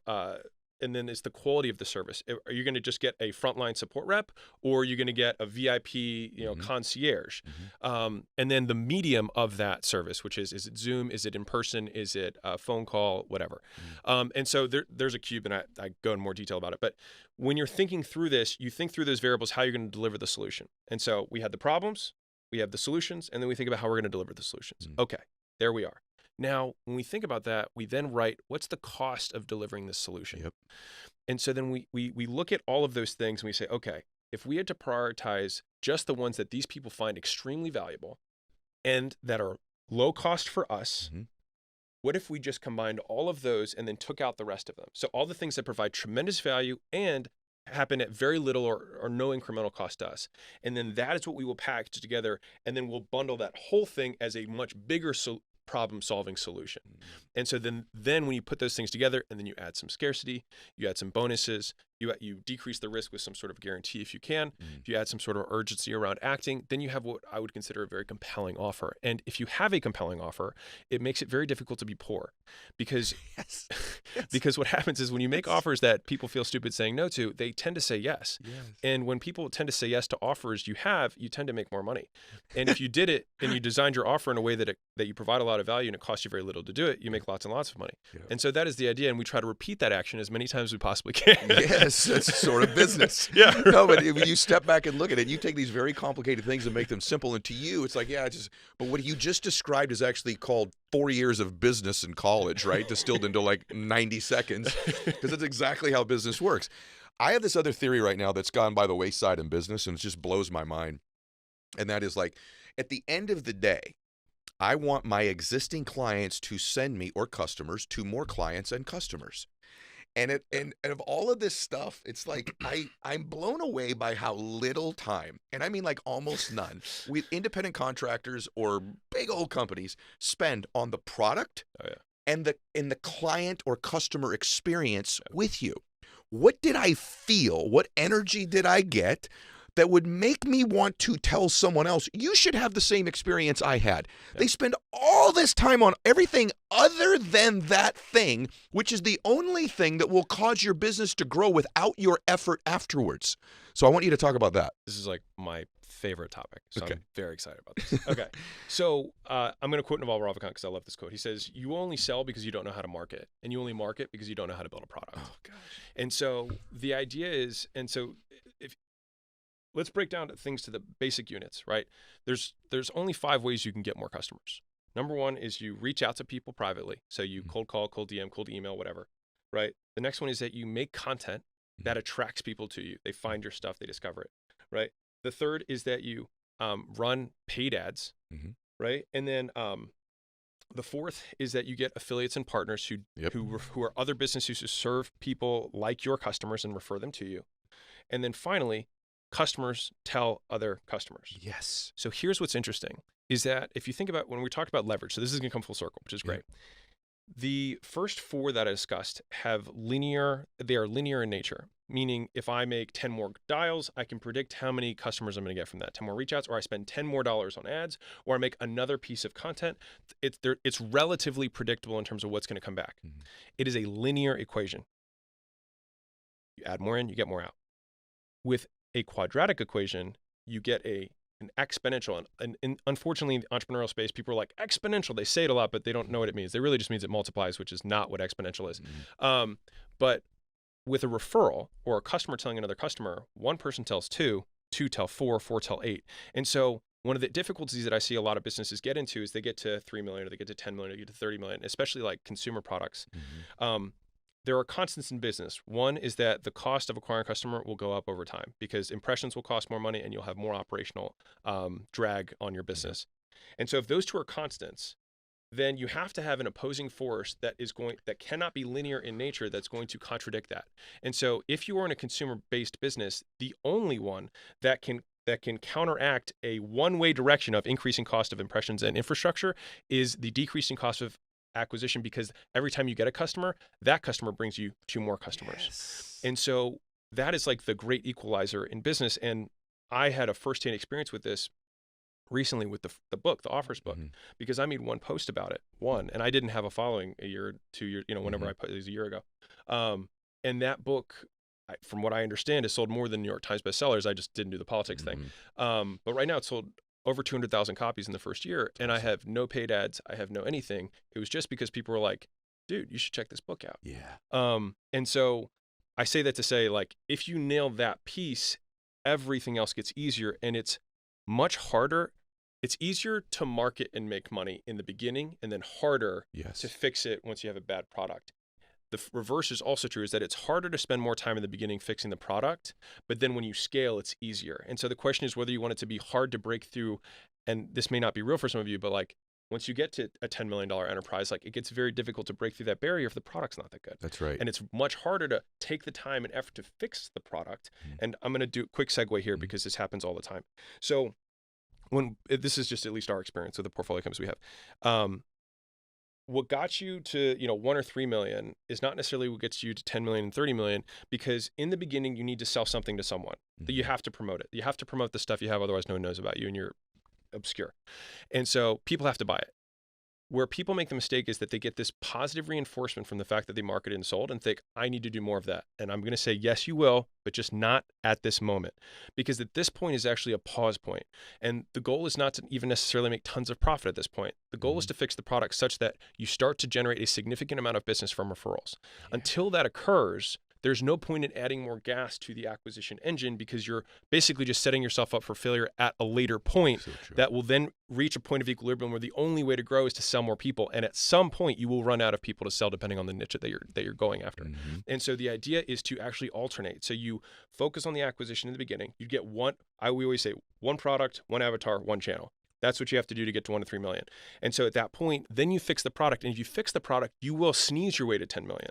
and then it's the quality of the service. Are you going to just get a frontline support rep, or are you going to get a VIP, concierge? And then the medium of that service, which is it Zoom? Is it in person? Is it a phone call? Whatever. And so there's a cube, and I go in more detail about it. But when you're thinking through this, you think through those variables, how you're going to deliver the solution. And so we had the problems, we have the solutions, and then we think about how we're going to deliver the solutions. Okay, there we are. Now, when we think about that, we then write, what's the cost of delivering this solution? And so then we look at all of those things and we say, okay, if we had to prioritize just the ones that these people find extremely valuable and that are low cost for us, what if we just combined all of those and then took out the rest of them? So all the things that provide tremendous value and happen at very little or no incremental cost to us. And then that is what we will package together, and then we'll bundle that whole thing as a much bigger problem-solving solution. And so then when you put those things together, and then you add some scarcity, you add some bonuses, You decrease the risk with some sort of guarantee if you can. Mm. If you add some sort of urgency around acting, then you have what I would consider a very compelling offer. And if you have a compelling offer, it makes it very difficult to be poor, because Yes. because what happens is when you make offers that people feel stupid saying no to, they tend to say yes. Yes. And when people tend to say yes to offers you tend to make more money. And if you did it and you designed your offer in a way that you provide a lot of value and it costs you very little to do it, you make lots and lots of money. Yeah. And so that is the idea. And we try to repeat that action as many times as we possibly can. Yes, that's sort of business. Yeah. No, but when you step back and look at it, you take these very complicated things and make them simple. And to you, it's like, yeah, but what you just described is actually called 4 years of business in college, right? Distilled into like 90 seconds, because that's exactly how business works. I have this other theory right now that's gone by the wayside in business, and it just blows my mind. And that is like, at the end of the day, I want my existing clients to send me, or customers, to more clients and customers. And of all of this stuff, it's like I'm blown away by how little time, and I mean like almost none, with independent contractors or big old companies spend on the product and the client or customer experience with you. What did I feel? What energy did I get that would make me want to tell someone else, you should have the same experience I had? Yeah. They spend all this time on everything other than that thing, which is the only thing that will cause your business to grow without your effort afterwards. So I want you to talk about that. This is like my favorite topic. So Okay. I'm very excited about this. Okay. So I'm going to quote Naval Ravikant because I love this quote. He says, you only sell because you don't know how to market, and you only market because you don't know how to build a product. Oh, gosh. And so the idea is, let's break down things to the basic units, right? There's only 5 ways you can get more customers. Number 1 is you reach out to people privately. So you cold call, cold DM, cold email, whatever, right? The next one is that you make content that attracts people to you. They find your stuff, they discover it, right? The third is that you run paid ads, right? And then the fourth is that you get affiliates and partners who are other businesses who serve people like your customers and refer them to you. And then finally, customers tell other customers. Yes. So here's what's interesting is that if you think about when we talked about leverage, so this is going to come full circle, which is great. The first 4 that I discussed they are linear in nature, meaning if I make 10 more dials, I can predict how many customers I'm going to get from that, 10 more reach outs, or I spend $10 more on ads, or I make another piece of content. It's relatively predictable in terms of what's going to come back. It is a linear equation. You add more in, you get more out. With a quadratic equation, you get an exponential. And unfortunately, in the entrepreneurial space, people are like, exponential. They say it a lot, but they don't know what it means. It really just means it multiplies, which is not what exponential is. But with a referral or a customer telling another customer, 1 person tells 2, 2 tell 4, 4 tell 8. And so one of the difficulties that I see a lot of businesses get into is they get to 3 million, or they get to 10 million, or they get to 30 million, especially like consumer products. There are constants in business. One is that the cost of acquiring a customer will go up over time because impressions will cost more money and you'll have more operational drag on your business. And so if those 2 are constants, then you have to have an opposing force that cannot be linear in nature that's going to contradict that. And so if you are in a consumer-based business, the only one that can counteract a one-way direction of increasing cost of impressions and infrastructure is the decreasing cost of acquisition, because every time you get a customer, that customer brings you 2 more customers. Yes. And so that is like the great equalizer in business. And I had a firsthand experience with this recently with the book, the Offers book, because I made 1 post about it, and I didn't have a following a year, 2 years, whenever I put it was a year ago. And that book, from what I understand, is sold more than New York Times bestsellers. I just didn't do the politics thing. But right now it's sold over 200,000 copies in the first year, and I have no paid ads. I have no anything. It was just because people were like, dude, you should check this book out. Yeah. And so I say that to say, like, if you nail that piece, everything else gets easier, and it's much harder. It's easier to market and make money in the beginning, and then harder to fix it once you have a bad product. The reverse is also true, is that it's harder to spend more time in the beginning fixing the product, but then when you scale, it's easier. And so the question is whether you want it to be hard to break through, and this may not be real for some of you, but like once you get to a $10 million enterprise, like it gets very difficult to break through that barrier if the product's not that good. That's right. And it's much harder to take the time and effort to fix the product. And I'm going to do a quick segue here because this happens all the time. So this is just at least our experience with the portfolio companies we have. what got you to, 1 or 3 million is not necessarily what gets you to 10 million and 30 million, because in the beginning you need to sell something to someone. That you have to promote it. You have to promote the stuff you have, otherwise no one knows about you and you're obscure. And so people have to buy it. Where people make the mistake is that they get this positive reinforcement from the fact that they marketed and sold and think, I need to do more of that. And I'm going to say, yes, you will, but just not at this moment. Because at this point is actually a pause point. And the goal is not to even necessarily make tons of profit at this point. The goal is to fix the product such that you start to generate a significant amount of business from referrals. Until that occurs, there's no point in adding more gas to the acquisition engine, because you're basically just setting yourself up for failure at a later point that will then reach a point of equilibrium where the only way to grow is to sell more people. And at some point you will run out of people to sell, depending on the niche that you're going after. And so the idea is to actually alternate. So you focus on the acquisition in the beginning. You get we always say one product, one avatar, one channel. That's what you have to do to get to 1 to 3 million. And so at that point, then you fix the product. And if you fix the product, you will sneeze your way to 10 million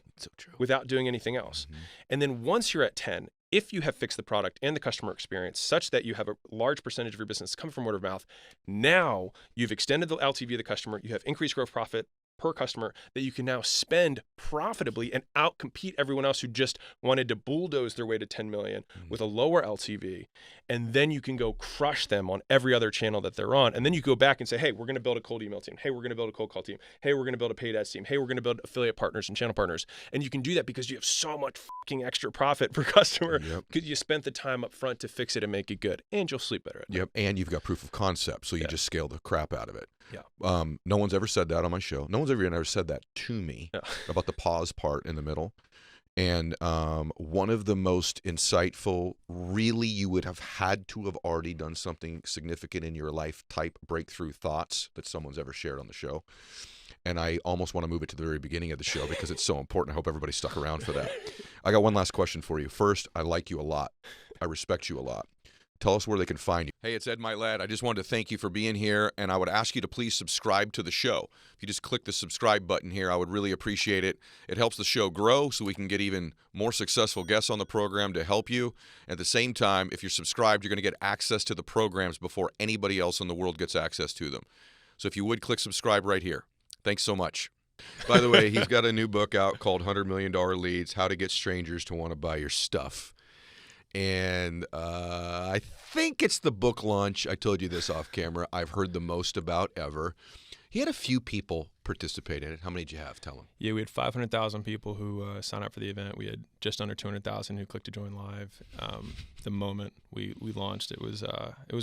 without doing anything else. And then once you're at 10, if you have fixed the product and the customer experience such that you have a large percentage of your business coming from word of mouth, now you've extended the LTV of the customer, you have increased gross profit per customer that you can now spend profitably and outcompete everyone else who just wanted to bulldoze their way to 10 million with a lower LTV. And then you can go crush them on every other channel that they're on. And then you go back and say, hey, we're going to build a cold email team. Hey, we're going to build a cold call team. Hey, we're going to build a paid ads team. Hey, we're going to build affiliate partners and channel partners. And you can do that because you have so much fucking extra profit per customer because you spent the time up front to fix it and make it good. And you'll sleep better at night. And you've got proof of concept, so you just scale the crap out of it. Yeah. No one's ever said that on my show. No one's ever said that to me about the pause part in the middle. And one of the most insightful, really you would have had to have already done something significant in your life type breakthrough thoughts that someone's ever shared on the show. And I almost want to move it to the very beginning of the show because it's so important. I hope everybody stuck around for that. I got one last question for you. First, I like you a lot. I respect you a lot. Tell us where they can find you. Hey, it's Ed Mylett. I just wanted to thank you for being here, and I would ask you to please subscribe to the show. If you just click the subscribe button here, I would really appreciate it. It helps the show grow so we can get even more successful guests on the program to help you. At the same time, if you're subscribed, you're going to get access to the programs before anybody else in the world gets access to them. So if you would, click subscribe right here. Thanks so much. By the way, he's got a new book out called $100 Million Leads, How to Get Strangers to Want to Buy Your Stuff. And I think it's the book launch, I told you this off camera, I've heard the most about ever. He had a few people participate in it. How many did you have? Tell him. Yeah, we had 500,000 people who signed up for the event. We had just under 200,000 who clicked to join live. The moment we launched, it was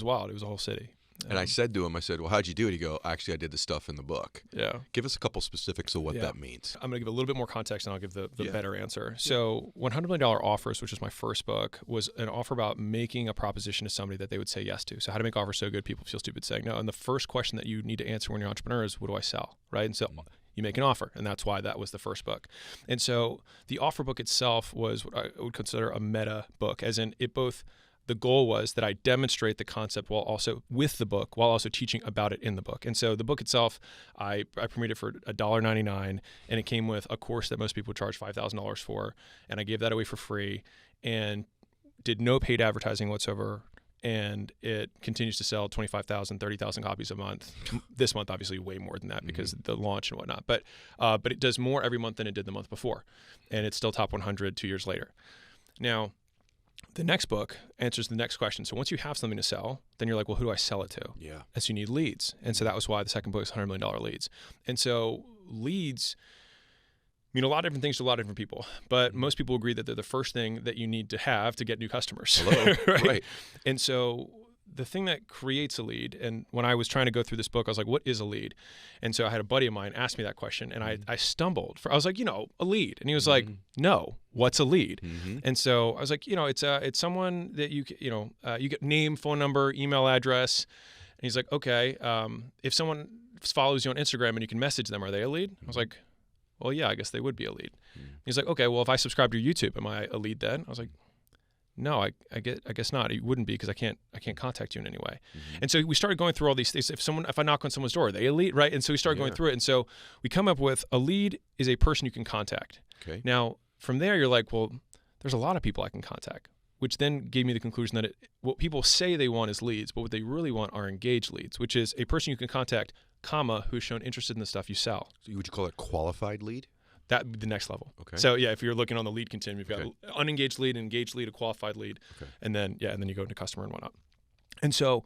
wild. It was a whole city. And I said to him, I said, well, how'd you do it? He go, actually, I did the stuff in the book. Yeah. Give us a couple specifics of what that means. I'm going to give a little bit more context and I'll give the better answer. So $100 Million Offers, which is my first book, was an offer about making a proposition to somebody that they would say yes to. So how to make offers so good people feel stupid saying no. And the first question that you need to answer when you're an entrepreneur is, what do I sell? Right? And so you make an offer. And that's why that was the first book. And so the offer book itself was what I would consider a meta book, as in it both... The goal was that I demonstrate the concept while also teaching about it in the book. And so the book itself, I premiered it for $1.99, and it came with a course that most people would charge $5,000 for, and I gave that away for free and did no paid advertising whatsoever. And it continues to sell 25,000, 30,000 copies a month. This month, obviously, way more than that because of the launch and whatnot. But it does more every month than it did the month before, and it's still top 100 2 years later. Now, the next book answers the next question. So once you have something to sell, then you're like, well, who do I sell it to? Yeah. And so you need leads. And so that was why the second book is $100 Million Leads. And so leads mean a lot of different things to a lot of different people. But most people agree that they're the first thing that you need to have to get new customers. Hello. Right. And so the thing that creates a lead, and when I was trying to go through this book, I was like, what is a lead? And so I had a buddy of mine ask me that question, and I stumbled. I was like, a lead. And he was like, no, what's a lead? And so I was like, it's someone that you get name, phone number, email address. And he's like, okay, if someone follows you on Instagram and you can message them, are they a lead? I was like, well, yeah, I guess they would be a lead. He's like, okay, well, if I subscribe to your YouTube, am I a lead then? I was like, no, I guess not. It wouldn't be because I can't contact you in any way. And so we started going through all these things. If I knock on someone's door, are they a lead, right? And so we started going through it. And so we come up with a lead is a person you can contact. Okay. Now from there, you're like, well, there's a lot of people I can contact. which then gave me the conclusion that what people say they want is leads, but what they really want are engaged leads, which is a person you can contact, who's shown interested in the stuff you sell. So would you call it qualified lead? That would be the next level. Okay. So yeah, if you're looking on the lead continuum, you've got unengaged lead, engaged lead, a qualified lead, and then you go into customer and whatnot. And so,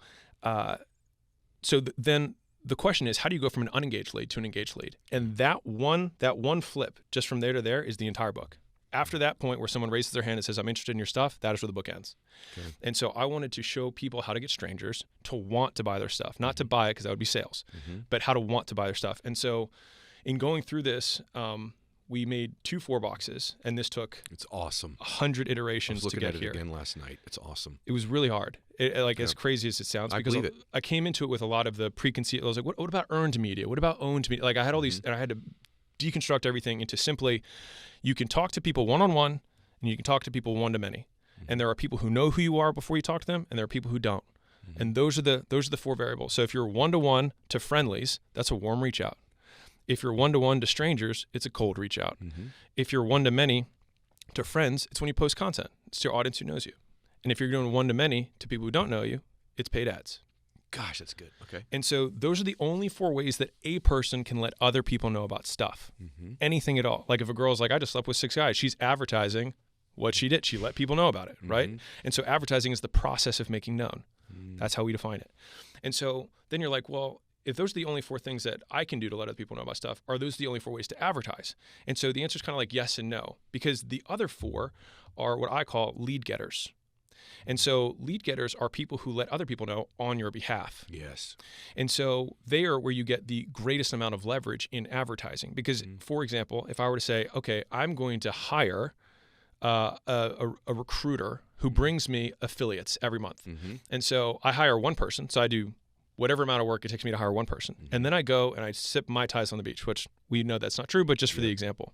then the question is, how do you go from an unengaged lead to an engaged lead? And that one flip, just from there to there, is the entire book. After that point where someone raises their hand and says, I'm interested in your stuff, that is where the book ends. Okay. And so I wanted to show people how to get strangers to want to buy their stuff, not to buy it because that would be sales, but how to want to buy their stuff. And so in going through this, we made 2 4-boxes, and this took it's awesome 100 iterations to get here. I was looking at it again last night. It's awesome. It was really hard, as crazy as it sounds, because I came into it with a lot of the preconceived. I was like, what about earned media? What about owned media? Like I had all these, and I had to deconstruct everything into simply, you can talk to people one-on-one, and you can talk to people one-to-many. And there are people who know who you are before you talk to them, and there are people who don't. And those are the 4 variables. So if you're one-to-one to friendlies, that's a warm reach out. If you're one-to-one to strangers, it's a cold reach out. If you're one-to-many to friends, it's when you post content. It's to your audience who knows you. And if you're doing one-to-many to people who don't know you, it's paid ads. Gosh, that's good. Okay. And so those are the only 4 ways that a person can let other people know about stuff. Anything at all. Like if a girl's like, I just slept with 6 guys, she's advertising what she did. She let people know about it, right? And so advertising is the process of making known. That's how we define it. And so then you're like, well, if those are the only 4 things that I can do to let other people know about stuff, are those the only 4 ways to advertise? And so the answer is kind of like yes and no, because the other 4 are what I call lead getters. And so lead getters are people who let other people know on your behalf. Yes. And so they are where you get the greatest amount of leverage in advertising. Because, for example, if I were to say, okay, I'm going to hire a recruiter who brings me affiliates every month. And so I hire one person. So I do whatever amount of work it takes me to hire one person. And then I go and I sip Mai Tais on the beach, which we know that's not true, but just for the example.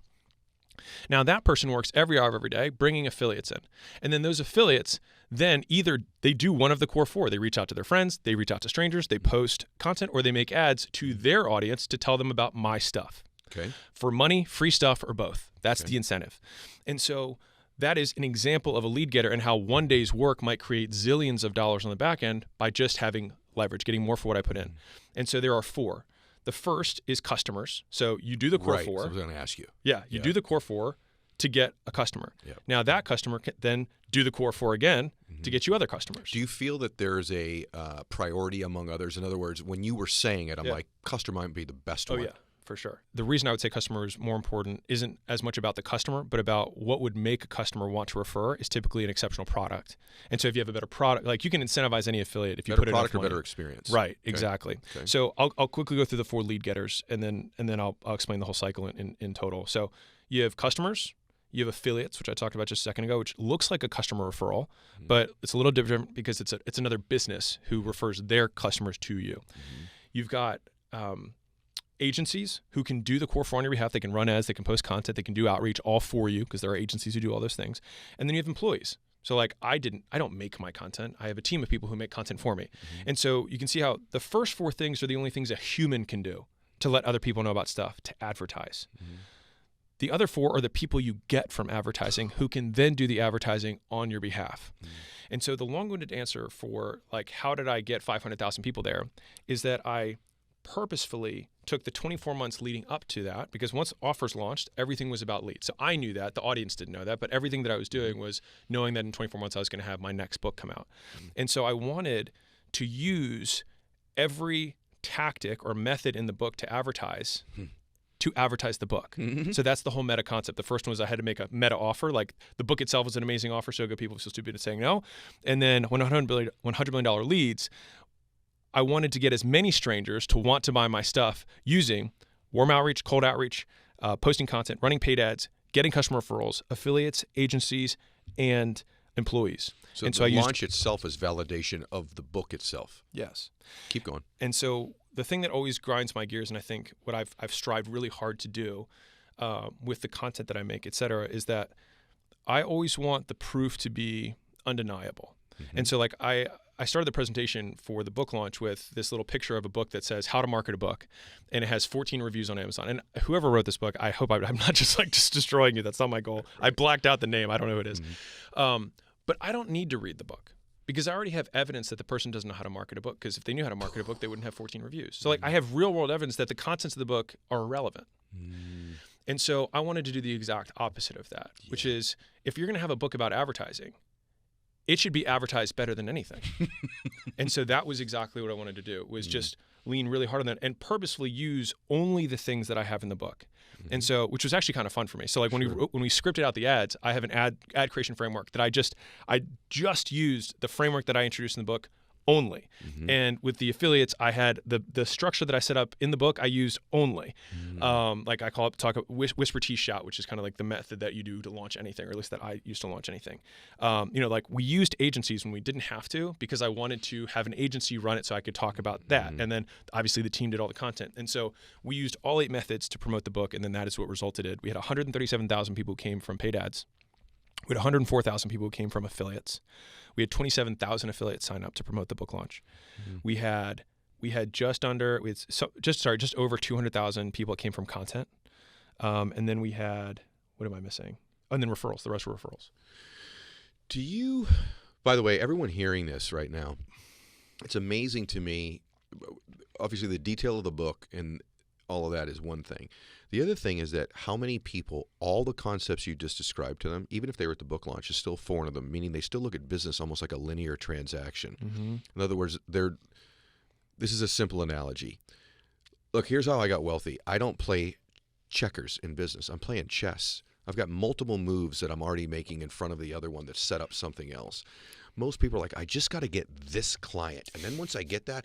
Now that person works every hour of every day bringing affiliates in. And then those affiliates, then either they do one of the core 4. They reach out to their friends, they reach out to strangers, they post content, or they make ads to their audience to tell them about my stuff. Okay. For money, free stuff, or both. That's the incentive. And so that is an example of a lead getter and how one day's work might create zillions of dollars on the back end by just having leverage, getting more for what I put in. And so there are 4. The first is customers. So you do the core 4. So I was going to ask you. Yeah, you do the core 4 to get a customer. Now that customer can then do the core 4 again to get you other customers. Do you feel that there's a priority among others? In other words, when you were saying it, I'm like, customer might be the best one. Oh, yeah. For sure. The reason I would say customer is more important isn't as much about the customer, but about what would make a customer want to refer is typically an exceptional product. And so if you have a better product, like you can incentivize any affiliate if you better put it product or better experience. Right. Exactly. Okay. So I'll quickly go through the 4 lead getters and then I'll explain the whole cycle in total. So you have customers, you have affiliates, which I talked about just a second ago, which looks like a customer referral, but it's a little different because it's another business who refers their customers to you. You've got agencies who can do the core 4 on your behalf. They can run ads, they can post content, they can do outreach all for you because there are agencies who do all those things. And then you have employees. So like I don't make my content. I have a team of people who make content for me. And so you can see how the first 4 things are the only things a human can do to let other people know about stuff, to advertise. The other 4 are the people you get from advertising who can then do the advertising on your behalf. And so the long-winded answer for like, how did I get 500,000 people there is that I purposefully took the 24 months leading up to that, because once offers launched, everything was about leads. So I knew that, the audience didn't know that, but everything that I was doing was knowing that in 24 months I was going to have my next book come out. And so I wanted to use every tactic or method in the book to advertise the book. So that's the whole meta concept. The first one was I had to make a meta offer. Like the book itself was an amazing offer, so good people were so stupid at saying no. And then $100 million leads, I wanted to get as many strangers to want to buy my stuff using warm outreach, cold outreach, posting content, running paid ads, getting customer referrals, affiliates, agencies, and employees. So the launch itself is validation of the book itself. Yes. Keep going. And so the thing that always grinds my gears, and I think what I've strived really hard to do with the content that I make, et cetera, is that I always want the proof to be undeniable. And so like I started the presentation for the book launch with this little picture of a book that says how to market a book, and it has 14 reviews on Amazon. And whoever wrote this book, I hope I'm not just destroying you. That's not my goal. I blacked out the name. I don't know who it is. But I don't need to read the book because I already have evidence that the person doesn't know how to market a book, because if they knew how to market a book, they wouldn't have 14 reviews. So like I have real world evidence that the contents of the book are irrelevant. And so I wanted to do the exact opposite of that, which is if you're going to have a book about advertising, it should be advertised better than anything. And so that was exactly what I wanted to do, was just lean really hard on that and purposefully use only the things that I have in the book. And so, which was actually kind of fun for me. So like when we scripted out the ads, I have an ad creation framework that I just used the framework that I introduced in the book only. And with the affiliates, I had the structure that I set up in the book, I used only. Like I whisper tea shout, which is kind of like the method that you do to launch anything, or at least that I used to launch anything. Like we used agencies when we didn't have to, because I wanted to have an agency run it so I could talk about that. And then obviously the team did all the content. And so we used all 8 methods to promote the book, and then that is what resulted in. We had 137,000 people who came from paid ads. We had 104,000 people who came from affiliates. We had 27,000 affiliates sign up to promote the book launch. We had just over 200,000 people that came from content. And then we had, what am I missing? Oh, and then referrals. The rest were referrals. By the way, everyone hearing this right now, it's amazing to me. Obviously, the detail of the book and all of that is one thing. The other thing is that how many people, all the concepts you just described to them, even if they were at the book launch, is still foreign to them, meaning they still look at business almost like a linear transaction. In other words, this is a simple analogy. Look, here's how I got wealthy. I don't play checkers in business. I'm playing chess. I've got multiple moves that I'm already making in front of the other one that set up something else. Most people are like, I just got to get this client. And then once I get that,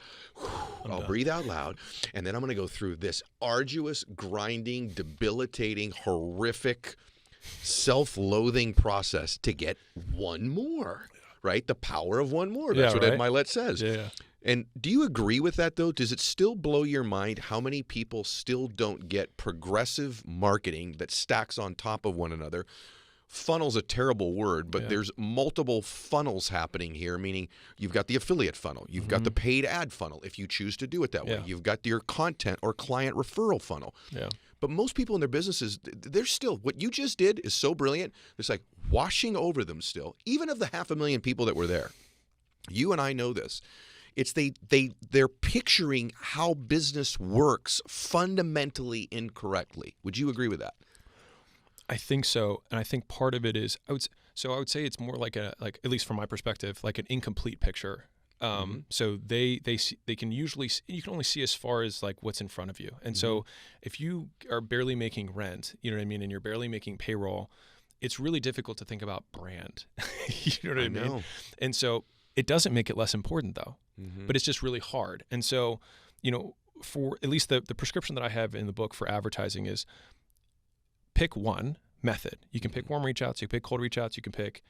I'll breathe out loud. And then I'm going to go through this arduous, grinding, debilitating, horrific, self-loathing process to get one more, right? The power of one more. That's what Ed Mylett says. And do you agree with that, though? Does it still blow your mind how many people still don't get progressive marketing that stacks on top of one another? Funnel's a terrible word, but there's multiple funnels happening here, meaning you've got the affiliate funnel, you've got the paid ad funnel, if you choose to do it that way. You've got your content or client referral funnel. But most people in their businesses, they're still, what you just did is so brilliant, it's like washing over them still, even of the 500,000 people that were there. You and I know this. It's they're picturing how business works fundamentally incorrectly. Would you agree with that? I think so, and I think part of it is I would say it's more like at least from my perspective, like an incomplete picture. So they can usually, you can only see as far as like what's in front of you, and so if you are barely making rent, you know what I mean, and you're barely making payroll, it's really difficult to think about brand. You know what I mean? And so it doesn't make it less important though, but it's just really hard. And so, for at least the prescription that I have in the book for advertising is, pick one method. You can pick warm reach outs, you can pick cold reach outs, you can pick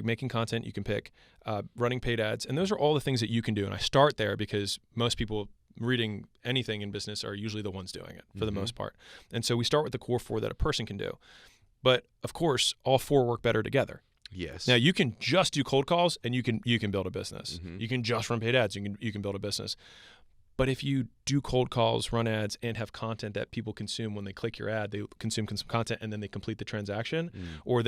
making content, you can pick running paid ads. And those are all the things that you can do. And I start there because most people reading anything in business are usually the ones doing it for the most part. And so we start with the core 4 that a person can do. But of course, all 4 work better together. Yes. Now you can just do cold calls and you can build a business. You can just run paid ads, you can build a business. But if you do cold calls, run ads, and have content that people consume when they click your ad, they consume content and then they complete the transaction, or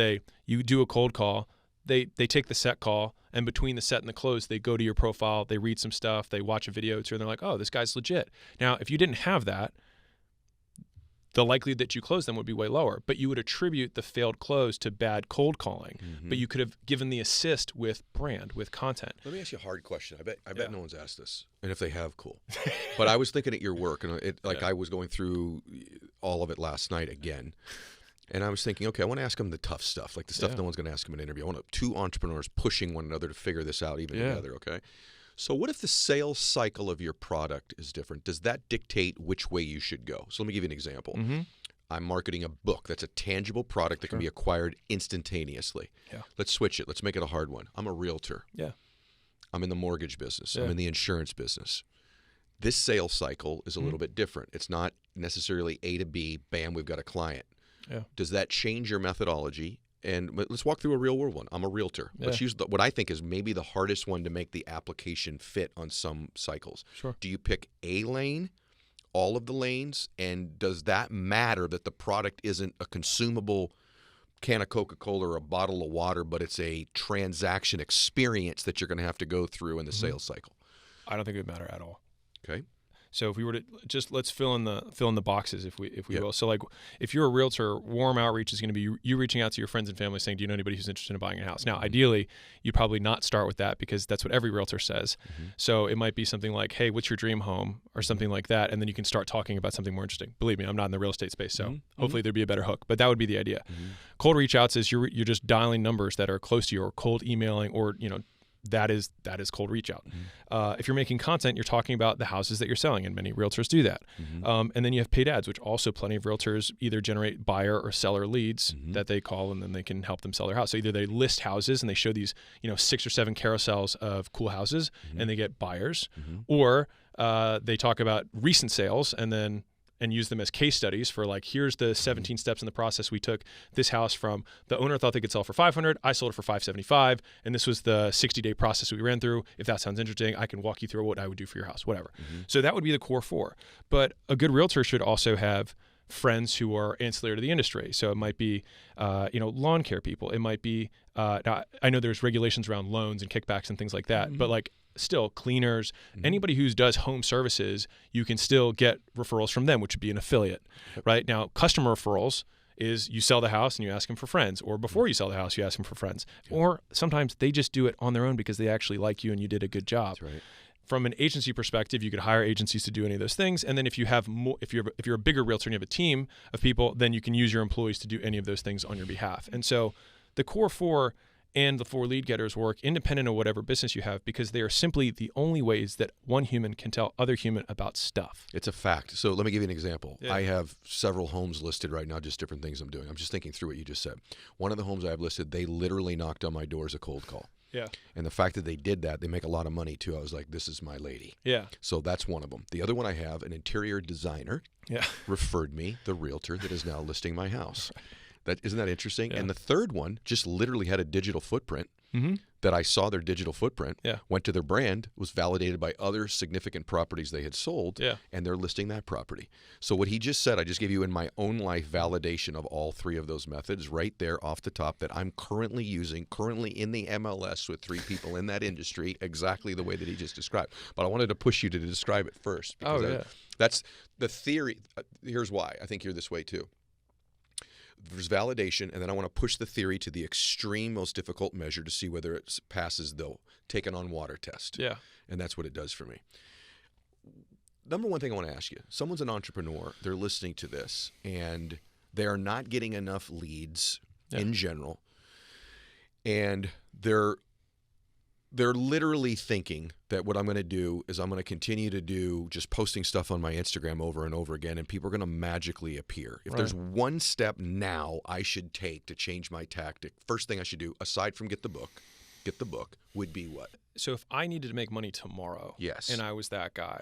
you do a cold call, they take the set call, and between the set and the close, they go to your profile, they read some stuff, they watch a video or two, and they're like, oh, this guy's legit. Now, if you didn't have that, the likelihood that you close them would be way lower, but you would attribute the failed close to bad cold calling. But you could have given the assist with brand, with content. Let me ask you a hard question. I bet no one's asked this, and if they have, cool. But I was thinking at your work, and I was going through all of it last night again, and I was thinking, okay, I want to ask them the tough stuff, like the stuff no one's going to ask them in an interview. I want 2 entrepreneurs pushing one another to figure this out even together, okay? So what if the sales cycle of your product is different? Does that dictate which way you should go? So let me give you an example. I'm marketing a book that's a tangible product that can be acquired instantaneously. Let's switch it. Let's make it a hard one. I'm a realtor. I'm in the mortgage business. I'm in the insurance business. This sales cycle is a little bit different. It's not necessarily A to B, bam, we've got a client. Does that change your methodology? And let's walk through a real world one. I'm a realtor. Let's use what I think is maybe the hardest one to make the application fit on some cycles. Do you pick a lane, all of the lanes, and does that matter that the product isn't a consumable can of Coca-Cola or a bottle of water, but it's a transaction experience that you're going to have to go through in the sales cycle. I don't think it would matter at all. Okay. So if we were to just let's fill in the boxes if we Yep. will. So like if you're a realtor, warm outreach is going to be you reaching out to your friends and family saying, do you know anybody who's interested in buying a house? Now, ideally, you'd probably not start with that because that's what every realtor says. So it might be something like, hey, what's your dream home or something like that. And then you can start talking about something more interesting. Believe me, I'm not in the real estate space. So hopefully there'd be a better hook, but that would be the idea. Cold reach outs is you're just dialing numbers that are close to you or cold emailing or, that is cold reach out. If you're making content, you're talking about the houses that you're selling, and many realtors do that. And then you have paid ads, which also plenty of realtors either generate buyer or seller leads that they call, and then they can help them sell their house. So either they list houses and they show these 6 or 7 carousels of cool houses and they get buyers, or they talk about recent sales and use them as case studies for like, here's the 17 steps in the process. We took this house from the owner thought they could sell for 500. I sold it for 575. And this was the 60-day process we ran through. If that sounds interesting, I can walk you through what I would do for your house, whatever. So that would be the core 4. But a good realtor should also have friends who are ancillary to the industry. So it might be, lawn care people. It might be, now I know there's regulations around loans and kickbacks and things like that, but like, still cleaners, anybody who does home services, you can still get referrals from them, which would be an affiliate, right? Now, customer referrals is you sell the house and you ask them for friends, or before you sell the house, you ask them for friends, or sometimes they just do it on their own because they actually like you and you did a good job. That's right. From an agency perspective, you could hire agencies to do any of those things. And then if you have more, if you're a bigger realtor and you have a team of people, then you can use your employees to do any of those things on your behalf. And so the core 4 and the 4 lead getters work independent of whatever business you have because they are simply the only ways that one human can tell other human about stuff. It's a fact. So let me give you an example. Yeah. I have several homes listed right now, just different things I'm doing. I'm just thinking through what you just said. One of the homes I have listed, they literally knocked on my door as a cold call. Yeah. And the fact that they did that, they make a lot of money too. I was like, this is my lady. Yeah. So that's one of them. The other one I have, an interior designer referred me the realtor that is now listing my house. Isn't that interesting? Yeah. And the third one just literally had a digital footprint that I saw their digital footprint, went to their brand, was validated by other significant properties they had sold, and they're listing that property. So what he just said, I just gave you in my own life validation of all 3 of those methods right there off the top that I'm currently using, currently in the MLS with 3 people in that industry, exactly the way that he just described. But I wanted to push you to describe it first. Because that's the theory. Here's why. I think you're this way too. There's validation, and then I want to push the theory to the extreme, most difficult measure to see whether it passes the take it on water test. Yeah. And that's what it does for me. Number one thing I want to ask you, someone's an entrepreneur, they're listening to this, and they're not getting enough leads in general, and they're literally thinking that what I'm going to do is I'm going to continue to do just posting stuff on my Instagram over and over again, and people are going to magically appear. If there's one step now I should take to change my tactic, first thing I should do, aside from get the book, would be what? So if I needed to make money tomorrow, and I was that guy,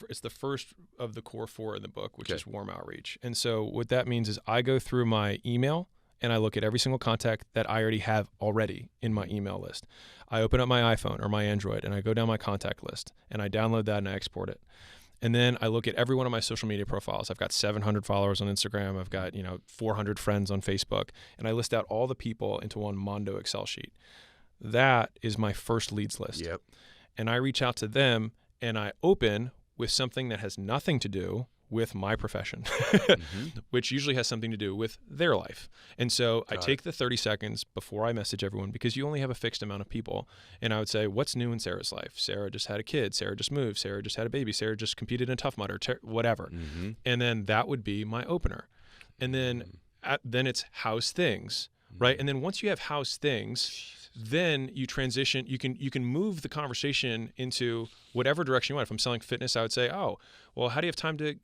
it's the first of the core 4 in the book, which is warm outreach. And so what that means is I go through my email and I look at every single contact that I already have already in my email list. I open up my iPhone or my Android and I go down my contact list and I download that and I export it. And then I look at every one of my social media profiles. I've got 700 followers on Instagram. I've got 400 friends on Facebook. And I list out all the people into one Mondo Excel sheet. That is my first leads list. Yep. And I reach out to them and I open with something that has nothing to do with my profession, which usually has something to do with their life. And so I take the 30 seconds before I message everyone because you only have a fixed amount of people. And I would say, what's new in Sarah's life? Sarah just had a kid. Sarah just moved. Sarah just had a baby. Sarah just competed in Tough Mudder, whatever. And then that would be my opener. And then it's how's things, right? And then once you have how's things, then you transition, you can move the conversation into whatever direction you want. If I'm selling fitness, I would say, oh, well, how do you have time to,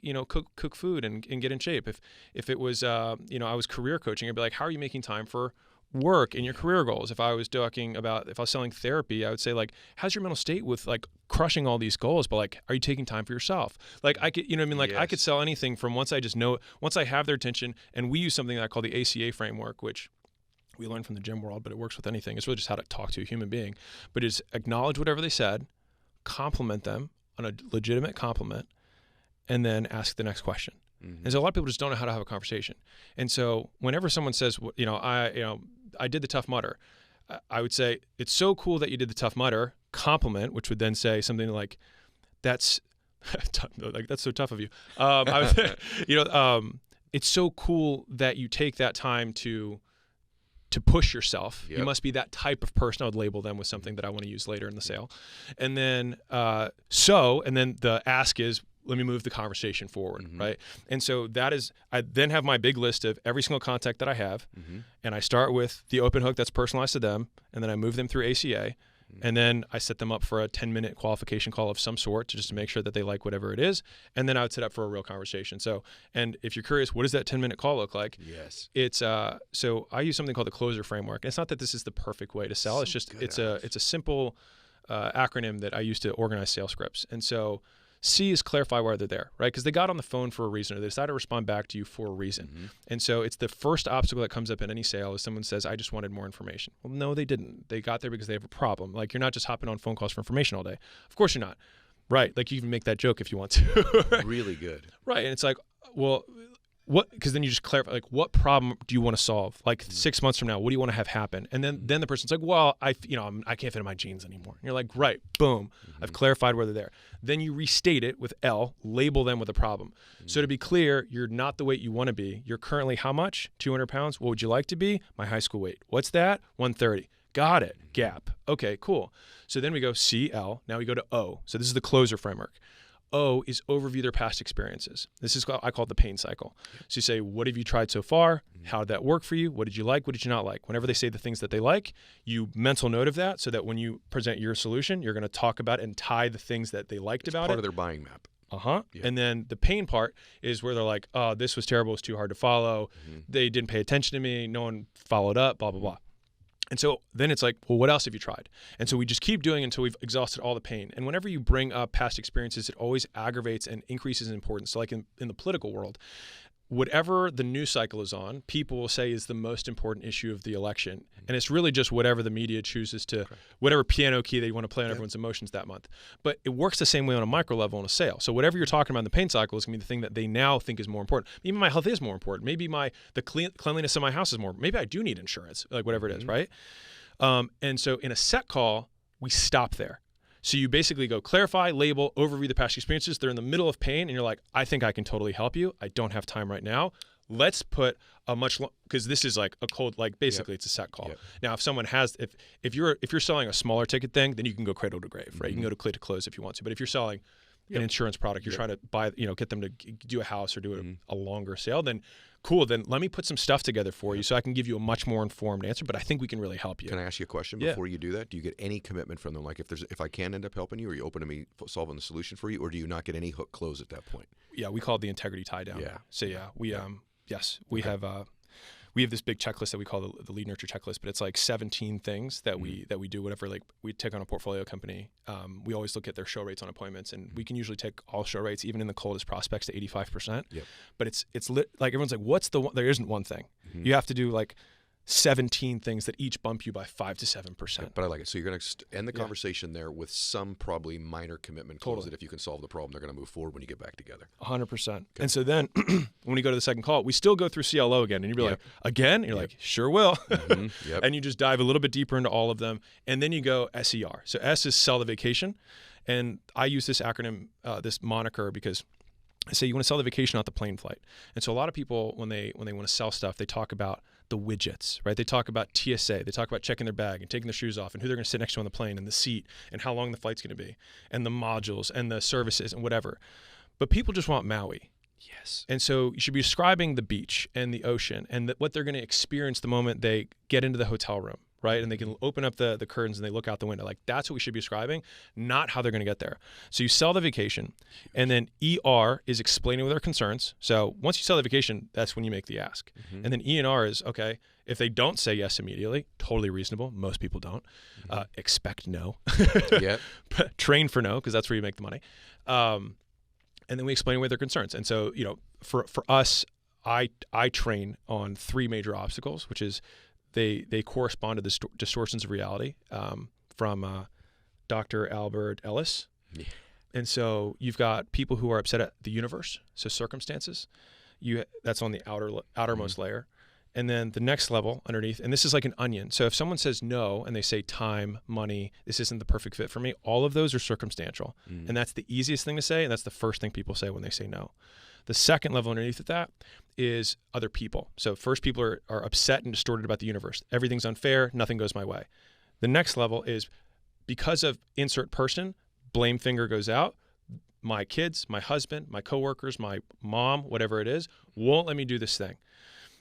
cook food and get in shape? If it was, I was career coaching, I'd be like, how are you making time for work and your career goals? If I was talking about, if I was selling therapy, I would say like, how's your mental state with like crushing all these goals, but like, are you taking time for yourself? Like I could, I could sell anything from once I have their attention, and we use something that I call the ACA framework, which we learned from the gym world, but it works with anything. It's really just how to talk to a human being. But it's acknowledge whatever they said, compliment them on a legitimate compliment, and then ask the next question. And so a lot of people just don't know how to have a conversation. And so whenever someone says, I did the Tough Mudder, I would say, it's so cool that you did the Tough Mudder, compliment, which would then say something like, that's so tough of you. It's so cool that you take that time to push yourself. Yep. You must be that type of person. I would label them with something that I want to use later in the sale. And then, and then the ask is, let me move the conversation forward, right? And so I then have my big list of every single contact that I have, and I start with the open hook that's personalized to them, and then I move them through ACA, and then I set them up for a 10-minute qualification call of some sort to make sure that they like whatever it is, and then I would set up for a real conversation. So, and if you're curious, what does that 10-minute call look like? Yes. It's so I use something called the closer framework. And it's not that this is the perfect way to sell. It's just it's a simple acronym that I use to organize sales scripts. And so C is clarify why they're there, right? Because they got on the phone for a reason, or they decided to respond back to you for a reason. And so it's the first obstacle that comes up in any sale is someone says, I just wanted more information. Well, no, they didn't. They got there because they have a problem. Like, you're not just hopping on phone calls for information all day. Of course you're not. Right. Like, you can make that joke if you want to. Right? Really good. Right. And it's like, well, what? Because then you just clarify, like, what problem do you want to solve? Like 6 months from now, what do you want to have happen? And then the person's like, well, I can't fit in my jeans anymore. And you're like, right, boom, I've clarified where they're there. Then you restate it with L, label them with a problem. So to be clear, you're not the weight you want to be. You're currently how much? 200 pounds. What would you like to be? My high school weight. What's that? 130. Got it. Gap. Okay, cool. So then we go CL. Now we go to O. So this is the closer framework. O is overview their past experiences. This is what I call it the pain cycle. So you say, what have you tried so far? How did that work for you? What did you like? What did you not like? Whenever they say the things that they like, you mental note of that so that when you present your solution, you're going to talk about and tie the things that they liked about it. Part of their buying map. Yeah. And then the pain part is where they're like, oh, this was terrible. It was too hard to follow. They didn't pay attention to me. No one followed up, blah, blah, blah. And so then it's like, well, what else have you tried? And so we just keep doing until we've exhausted all the pain. And whenever you bring up past experiences, it always aggravates and increases in importance. So like in the political world, whatever the news cycle is on, people will say is the most important issue of the election. And it's really just whatever the media chooses to, whatever piano key they want to play on everyone's emotions that month. But it works the same way on a micro level in a sale. So whatever you're talking about in the pain cycle is going to be the thing that they now think is more important. Even my health is more important. Maybe the cleanliness of my house is more. Maybe I do need insurance, like whatever it is, right? And so in a set call, we stop there. So you basically go clarify, label, overview the past experiences. They're in the middle of pain, and you're like, I think I can totally help you. I don't have time right now. Let's put a much because this is like a cold, like basically it's a set call. Now, if someone has, if you're selling a smaller ticket thing, then you can go cradle to grave, right? You can go to clear to close if you want to. But if you're selling an insurance product, you're trying to buy, get them to do a house or do a longer sale, then cool. Then let me put some stuff together for you so I can give you a much more informed answer, but I think we can really help you. Can I ask you a question before you do that? Do you get any commitment from them? Like if I can end up helping you, are you open to me solving the solution for you, or do you not get any hook close at that point? Yeah, we call it the integrity tie down. Yeah. So we have this big checklist that we call the lead nurture checklist, but it's like 17 things that we do whatever, like we take on a portfolio company. We always look at their show rates on appointments, and we can usually take all show rates, even in the coldest prospects, to 85%. But it's like everyone's like, what's the one? There isn't one thing. You have to do like 17 things that each bump you by 5 to 7%. But I like it. So you're going to end the conversation there with some probably minor commitment clause that if you can solve the problem, they're going to move forward when you get back together. 100%. Okay. And so then when you go to the second call, we still go through CLO again. And you'd be like, again? And you're like, sure will. And you just dive a little bit deeper into all of them. And then you go SER. So S is sell the vacation. And I use this acronym, this moniker, because I say you want to sell the vacation, not the plane flight. And so a lot of people, when they want to sell stuff, they talk about the widgets, right? They talk about TSA. They talk about checking their bag and taking their shoes off and who they're going to sit next to on the plane and the seat and how long the flight's going to be and the modules and the services and whatever. But people just want Maui. Yes. And so you should be describing the beach and the ocean and what they're going to experience the moment they get into the hotel room, right? And they can open up the curtains and they look out the window. Like, that's what we should be describing, not how they're going to get there. So you sell the vacation, and then ER is explaining their concerns. So once you sell the vacation, that's when you make the ask. And then ENR is, okay, if they don't say yes immediately, totally reasonable. Most people don't. Expect no. Train for no, because that's where you make the money. And then we explain away their concerns. And so, for us, I train on 3 major obstacles, which is they correspond to the distortions of reality from Dr. Albert Ellis. And so you've got people who are upset at the universe, so circumstances. That's on the outermost layer. And then the next level underneath, and this is like an onion. So if someone says no and they say time, money, this isn't the perfect fit for me, all of those are circumstantial. And that's the easiest thing to say, and that's the first thing people say when they say no. The second level underneath of that is other people. So first, people are upset and distorted about the universe. Everything's unfair, nothing goes my way. The next level is because of insert person, blame finger goes out. My kids, my husband, my coworkers, my mom, whatever it is, won't let me do this thing.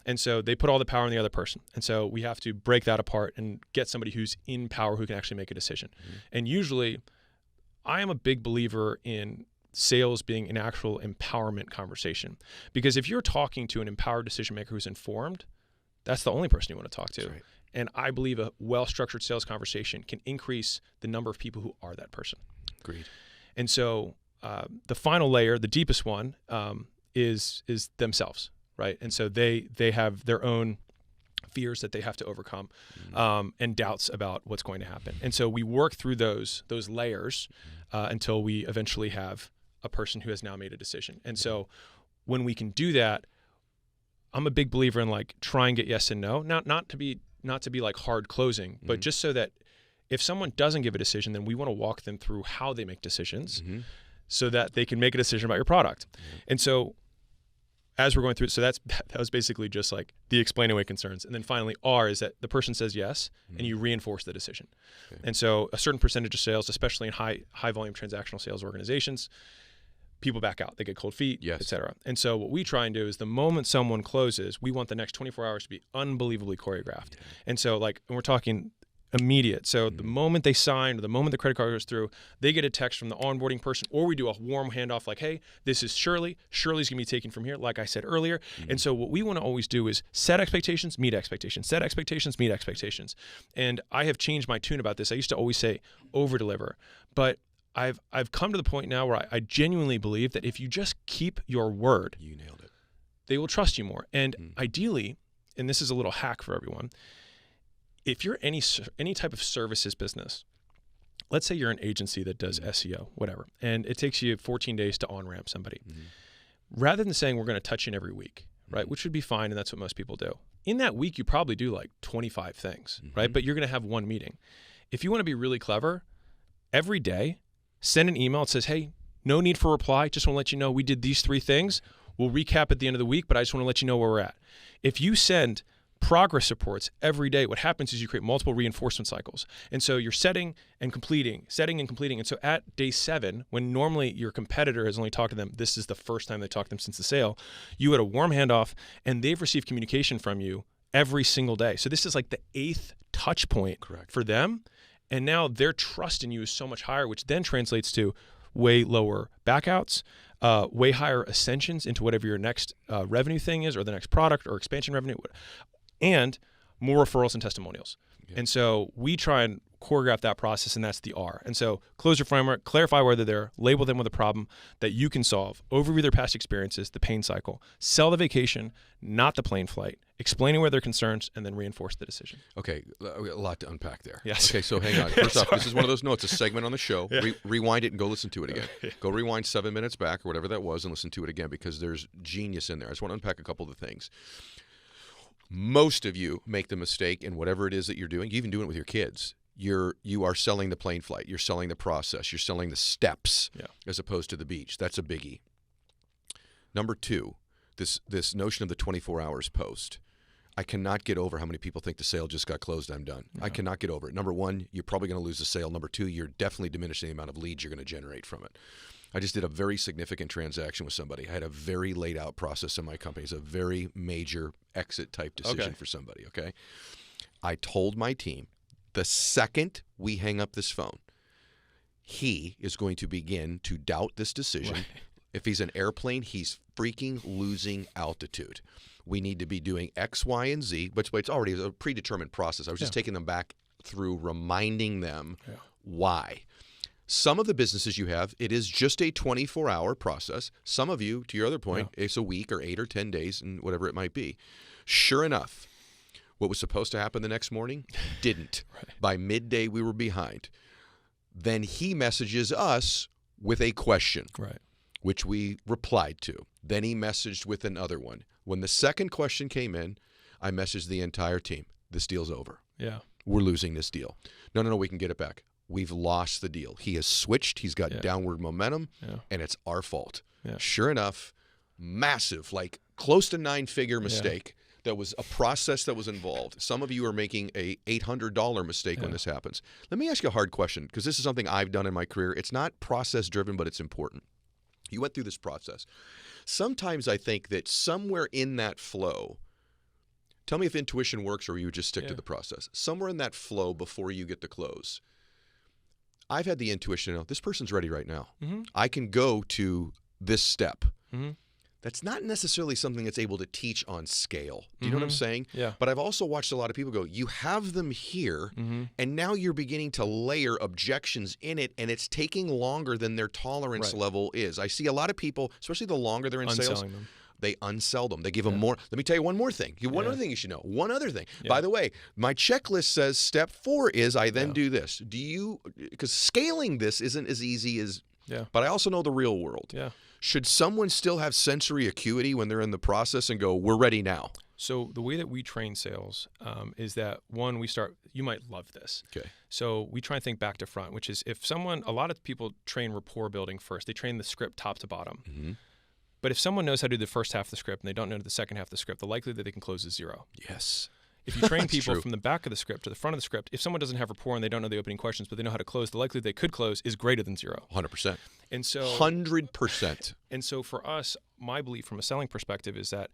And so they put all the power in the other person. And so we have to break that apart and get somebody who's in power who can actually make a decision. And usually, I am a big believer in sales being an actual empowerment conversation. Because if you're talking to an empowered decision maker who's informed, that's the only person you want to talk to. That's right. And I believe a well-structured sales conversation can increase the number of people who are that person. Agreed. And so the final layer, the deepest one, is themselves. Right. And so they have their own fears that they have to overcome, and doubts about what's going to happen. And so we work through those layers until we eventually have a person who has now made a decision. And so when we can do that, I'm a big believer in like try and get yes and no, not to be like hard closing, but just so that if someone doesn't give a decision, then we want to walk them through how they make decisions so that they can make a decision about your product. And so as we're going through it, so that was basically just like the explain away concerns. And then finally, R is that the person says yes, and you reinforce the decision. And so a certain percentage of sales, especially in high volume transactional sales organizations, people back out. They get cold feet, et cetera. And so what we try and do is the moment someone closes, we want the next 24 hours to be unbelievably choreographed. And so like, and we're talking immediate. So the moment they sign, or the moment the credit card goes through, they get a text from the onboarding person, or we do a warm handoff like, hey, this is Shirley. Shirley's going to be taken from here, like I said earlier. And so what we want to always do is set expectations, meet expectations, set expectations, meet expectations. And I have changed my tune about this. I used to always say over deliver, but I've come to the point now where I genuinely believe that if you just keep your word, you nailed it. They will trust you more. And ideally, and this is a little hack for everyone, if you're any type of services business, let's say you're an agency that does SEO, whatever, and it takes you 14 days to on-ramp somebody. Rather than saying we're going to touch in every week, right, which would be fine, and that's what most people do. In that week, you probably do like 25 things, right? But you're going to have one meeting. If you want to be really clever, every day, send an email that says, hey, no need for reply. Just want to let you know we did these 3 things. We'll recap at the end of the week, but I just want to let you know where we're at. If you send progress reports every day, what happens is you create multiple reinforcement cycles. And so you're setting and completing. And so at day 7, when normally your competitor has only talked to them, this is the first time they talked to them since the sale, you had a warm handoff and they've received communication from you every single day. So this is like the 8th touch point for them. And now their trust in you is so much higher, which then translates to way lower backouts, way higher ascensions into whatever your next revenue thing is, or the next product or expansion revenue, and more referrals and testimonials. And so we try and choreograph that process, and that's the R. And so close your framework, clarify whether they're, label them with a problem that you can solve, overview their past experiences, the pain cycle, sell the vacation, not the plane flight, explaining where their concerns, and then reinforce the decision. Okay, a lot to unpack there. Yes. Okay, so hang on. First off, this is one of those notes, a segment on the show. Rewind it and go listen to it again. Go rewind 7 minutes back or whatever that was and listen to it again, because there's genius in there. I just want to unpack a couple of the things. Most of you make the mistake in whatever it is that you're doing. You even doing it with your kids. You are selling the plane flight. You're selling the process. You're selling the steps as opposed to the beach. That's a biggie. Number 2, this notion of the 24 hours post. I cannot get over how many people think the sale just got closed, I'm done. I cannot get over it. Number 1, you're probably going to lose the sale. Number 2, you're definitely diminishing the amount of leads you're going to generate from it. I just did a very significant transaction with somebody. I had a very laid out process in my company. It's a very major exit type decision for somebody, okay? I told my team, the second we hang up this phone, he is going to begin to doubt this decision. If he's an airplane, he's freaking losing altitude. We need to be doing X, Y, and Z, but it's already a predetermined process. I was just taking them back through reminding them why. Some of the businesses you have, it is just a 24-hour process. Some of you, to your other point, it's a week or 8 or 10 days and whatever it might be. Sure enough, what was supposed to happen the next morning didn't. By midday, we were behind. Then he messages us with a question, Right. which we replied to. Then he messaged with another one. When the second question came in, I messaged the entire team. This deal's over. Yeah. We're losing this deal. No, we can get it back. We've lost the deal. He has switched. He's got downward momentum, and it's our fault. Yeah. Sure enough, massive, like close to 9-figure mistake. That was a process that was involved. Some of you are making a $800 mistake when this happens. Let me ask you a hard question, because this is something I've done in my career. It's not process-driven, but it's important. You went through this process. Sometimes I think that somewhere in that flow, tell me if intuition works or you just stick to the process. Somewhere in that flow before you get to close, I've had the intuition to know this person's ready right now. I can go to this step. That's not necessarily something that's able to teach on scale. Do you know what I'm saying? Yeah. But I've also watched a lot of people go, you have them here, and now you're beginning to layer objections in it, and it's taking longer than their tolerance level is. I see a lot of people, especially the longer they're in sales, them. they unsell them. They give them more. Let me tell you one more thing. One other thing you should know. One other thing. By the way, my checklist says step 4 is I then do this. Because scaling this isn't as easy as, but I also know the real world. Yeah. Should someone still have sensory acuity when they're in the process and go, we're ready now? So the way that we train sales is that, one, we start, you might love this. Okay. So we try and think back to front, which is if someone, a lot of people train rapport building first. They train the script top to bottom. But if someone knows how to do the first half of the script and they don't know the second half of the script, the likelihood that they can close is 0. Yes. If you train people from the back of the script to the front of the script, if someone doesn't have rapport and they don't know the opening questions, but they know how to close, the likelihood they could close is greater than 0. 100%. And so 100%. And so for us, my belief from a selling perspective is that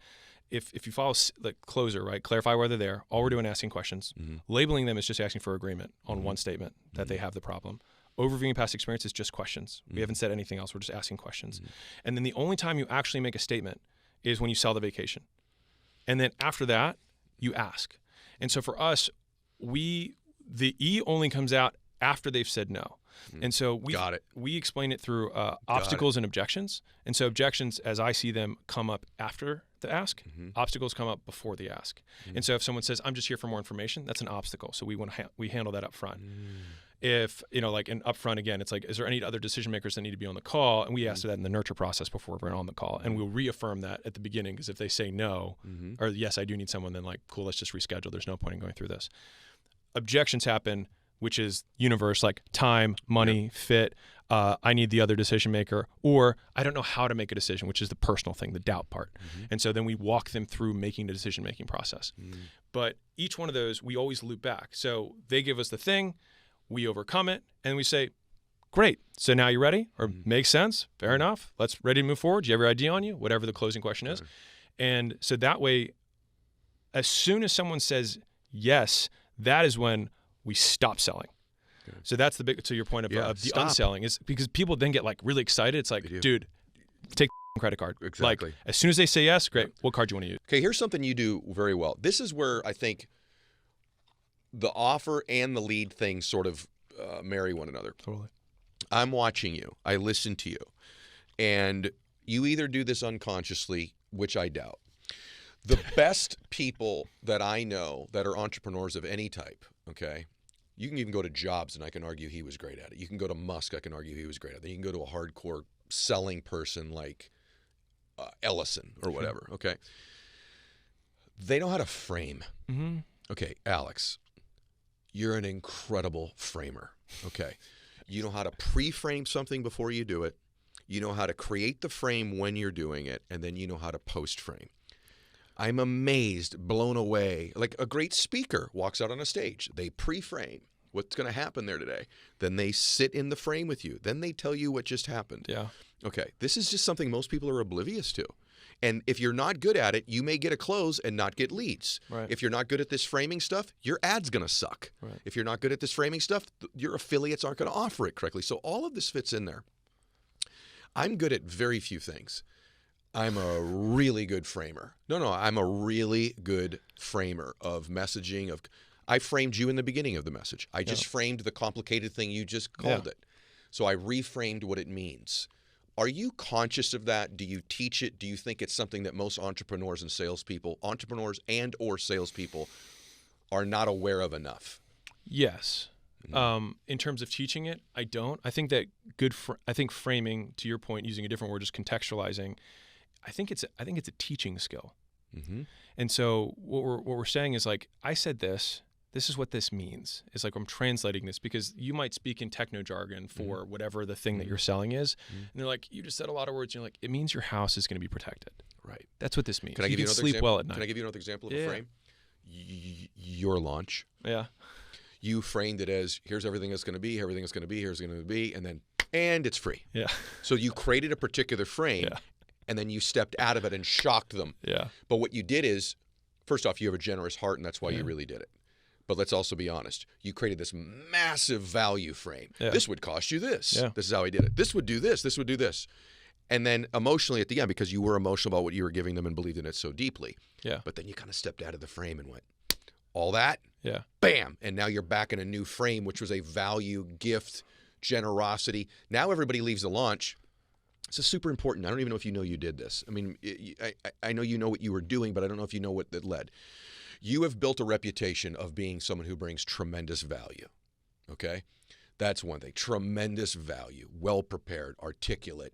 if you follow the closer, right, clarify why they're there, all we're doing is asking questions. Labeling them is just asking for agreement on one statement that they have the problem. Overviewing past experience is just questions. We haven't said anything else. We're just asking questions. And then the only time you actually make a statement is when you sell the vacation. And then after that, you ask. And so for us, the E only comes out after they've said no. And so we explain it through obstacles and objections. And so objections, as I see them, come up after the ask. Obstacles come up before the ask. And so if someone says, I'm just here for more information, that's an obstacle. So we handle that up front. If, like in upfront, again, it's like, is there any other decision makers that need to be on the call? And we ask that in the nurture process before we're on the call. And we'll reaffirm that at the beginning, because if they say no, or yes, I do need someone, then like, cool, let's just reschedule. There's no point in going through this. Objections happen, which is universe, like time, money, fit, I need the other decision maker, or I don't know how to make a decision, which is the personal thing, the doubt part. And so then we walk them through making the decision-making process. But each one of those, we always loop back. So they give us the thing, we overcome it, and we say, great, so now you're ready? Or makes sense, fair enough, let's ready to move forward. Do you have your ID on you? Whatever the closing question is. And so that way, as soon as someone says yes, that is when we stop selling. So that's the big, to your point of the unselling, is because people then get like really excited. It's like, dude, take the credit card. Exactly. Like, as soon as they say yes, great. What card do you want to use? Okay, here's something you do very well. This is where I think the offer and the lead thing sort of marry one another. Totally. I'm watching you. I listen to you. And you either do this unconsciously, which I doubt. The best people that I know that are entrepreneurs of any type, okay, you can even go to Jobs and I can argue he was great at it. You can go to Musk, I can argue he was great at it. You can go to a hardcore selling person like Ellison or whatever, okay? They know how to frame. Okay, Alex, you're an incredible framer, okay? You know how to pre-frame something before you do it. You know how to create the frame when you're doing it, and then you know how to post-frame. I'm amazed, blown away. Like a great speaker walks out on a stage. They pre-frame what's going to happen there today. Then they sit in the frame with you. Then they tell you what just happened. Yeah. Okay, this is just something most people are oblivious to. And if you're not good at it, you may get a close and not get leads. Right. If you're not good at this framing stuff, your ad's going to suck. Right. If you're not good at this framing stuff, your affiliates aren't going to offer it correctly. So all of this fits in there. I'm good at very few things. I'm a really good framer. I'm a really good framer of messaging. I framed you in the beginning of the message. I just framed the complicated thing you just called it. So I reframed what it means. Are you conscious of that? Do you teach it? Do you think it's something that most entrepreneurs and salespeople, entrepreneurs and or salespeople, are not aware of enough? Yes. In terms of teaching it, I don't. I think that I think framing, to your point, using a different word, just contextualizing. I think it's a teaching skill. Mm-hmm. And so what we're saying is like, I said this. This is what this means. It's like I'm translating this because you might speak in techno jargon for whatever the thing that you're selling is, and they're like, you just said a lot of words. And you're like, it means your house is going to be protected. Right. That's what this means. Can I give you another sleep example? well at night. Can I give you another example of a frame? Your launch. Yeah. You framed it as here's everything that's going to be, everything that's going to be, here's going to be, and it's free. Yeah. So you created a particular frame, and then you stepped out of it and shocked them. Yeah. But what you did is, first off, you have a generous heart, and that's why you really did it. But let's also be honest. You created this massive value frame. Yeah. This would cost you this. Yeah. This is how I did it. This would do this. This would do this. And then emotionally at the end, because you were emotional about what you were giving them and believed in it so deeply. Yeah. But then you kind of stepped out of the frame and went, all that? Yeah. Bam. And now you're back in a new frame, which was a value, gift, generosity. Now everybody leaves the launch. This is super important. I don't even know if you know you did this. I mean, I know you know what you were doing, but I don't know if you know what that led. You have built a reputation of being someone who brings tremendous value, okay? That's one thing. Tremendous value, well-prepared, articulate,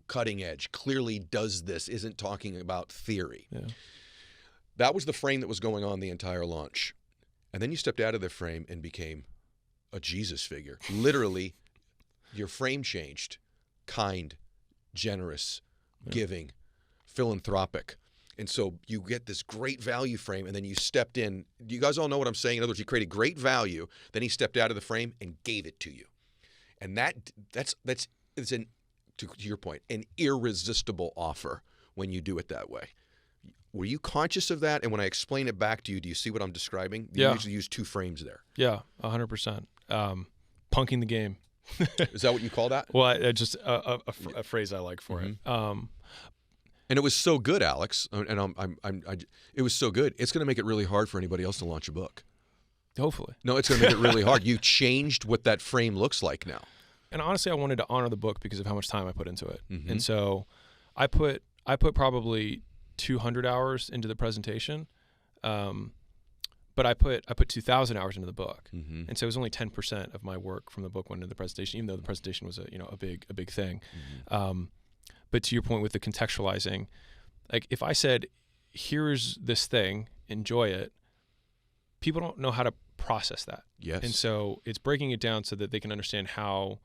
cutting edge, clearly does this, isn't talking about theory. Yeah. That was the frame that was going on the entire launch. And then you stepped out of the frame and became a Jesus figure. Literally, your frame changed. Kind, generous, giving, philanthropic. And so you get this great value frame, and then you stepped in. You guys all know what I'm saying? In other words, you created great value, then he stepped out of the frame and gave it to you. And that's to your point, an irresistible offer when you do it that way. Were you conscious of that? And when I explain it back to you, do you see what I'm describing? You usually use two frames there. Yeah, 100%. Punking the game. Is that what you call that? Well, just a phrase I like for it. And it was so good, Alex. And it was so good. It's going to make it really hard for anybody else to launch a book. Hopefully. No, it's going to make it really hard. You changed what that frame looks like now. And honestly, I wanted to honor the book because of how much time I put into it. And so I put probably 200 hours into the presentation. But I put 2,000 hours into the book. And so it was only 10% of my work from the book went into the presentation, even though the presentation was a big thing. But to your point with the contextualizing, like if I said, here's this thing, enjoy it, people don't know how to process that. Yes. And so it's breaking it down so that they can understand how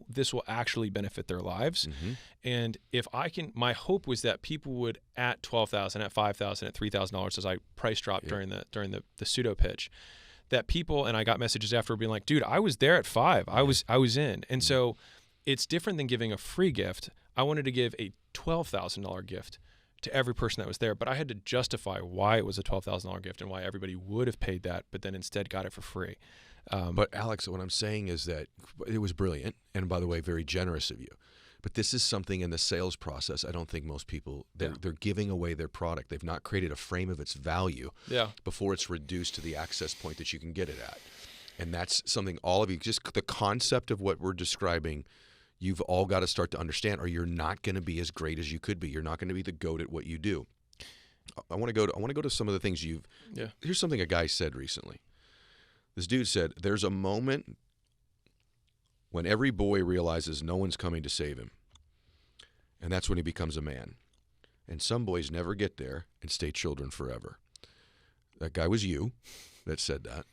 this will actually benefit their lives. And if I can, my hope was that people would at $12,000, at $5,000, at $3,000 as I price dropped during the pseudo pitch, that people, and I got messages after being like, dude, I was there at $5. I was in. And so it's different than giving a free gift. I wanted to give a $12,000 gift to every person that was there, but I had to justify why it was a $12,000 gift and why everybody would have paid that, but then instead got it for free. But Alex, what I'm saying is that it was brilliant, and by the way, very generous of you. But this is something in the sales process I don't think most people, they're giving away their product. They've not created a frame of its value before it's reduced to the access point that you can get it at. And that's something all of you, just the concept of what we're describing, you've all got to start to understand, or you're not going to be as great as you could be. You're not going to be the GOAT at what you do. I want to go to some of the things here's something a guy said recently. This dude said, there's a moment when every boy realizes no one's coming to save him. And that's when he becomes a man. And some boys never get there and stay children forever. That guy was you that said that.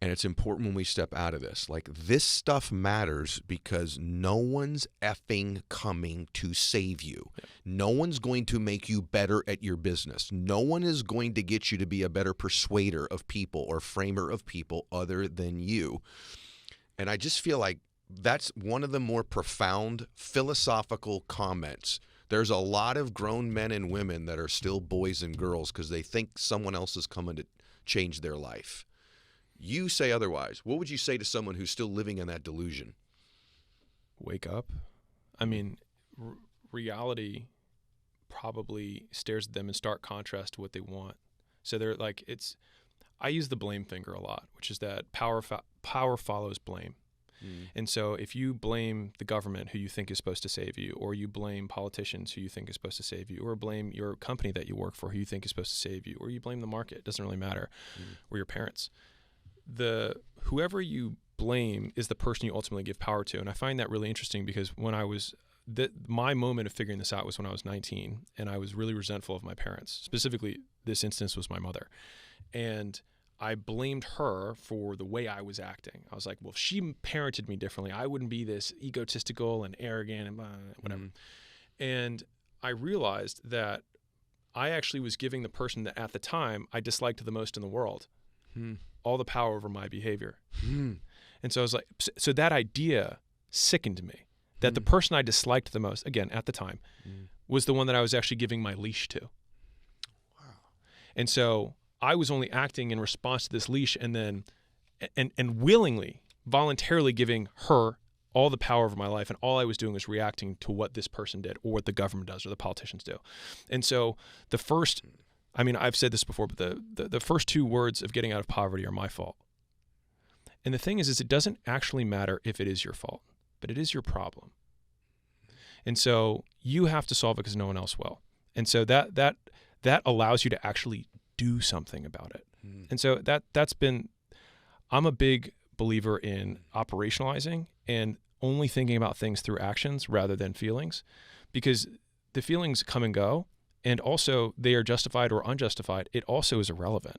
And it's important when we step out of this. Like, this stuff matters because no one's effing coming to save you. Yeah. No one's going to make you better at your business. No one is going to get you to be a better persuader of people or framer of people other than you. And I just feel like that's one of the more profound philosophical comments. There's a lot of grown men and women that are still boys and girls because they think someone else is coming to change their life. You say otherwise. What would you say to someone who's still living in that delusion? Wake up. I mean, reality probably stares at them in stark contrast to what they want. So they're like, I use the blame finger a lot, which is that power follows blame. And so if you blame the government who you think is supposed to save you, or you blame politicians who you think is supposed to save you, or blame your company that you work for who you think is supposed to save you, or you blame the market, it doesn't really matter, or your parents. Whoever you blame is the person you ultimately give power to. And I find that really interesting because when I was, my moment of figuring this out was when I was 19, and I was really resentful of my parents. Specifically, this instance was my mother. And I blamed her for the way I was acting. I was like, well, if she parented me differently, I wouldn't be this egotistical and arrogant and whatever. And I realized that I actually was giving the person that at the time I disliked the most in the world all the power over my behavior. And so I was like, so that idea sickened me, that the person I disliked the most, again, at the time, was the one that I was actually giving my leash to. Wow. And so I was only acting in response to this leash and then, and willingly, voluntarily giving her all the power over my life, and all I was doing was reacting to what this person did or what the government does or the politicians do. And so the first, I mean, I've said this before, but the first 2 words of getting out of poverty are my fault. And the thing is it doesn't actually matter if it is your fault, but it is your problem. And so you have to solve it because no one else will. And so that allows you to actually do something about it. And so that's been, I'm a big believer in operationalizing and only thinking about things through actions rather than feelings, because the feelings come and go, and also they are justified or unjustified. It also is irrelevant,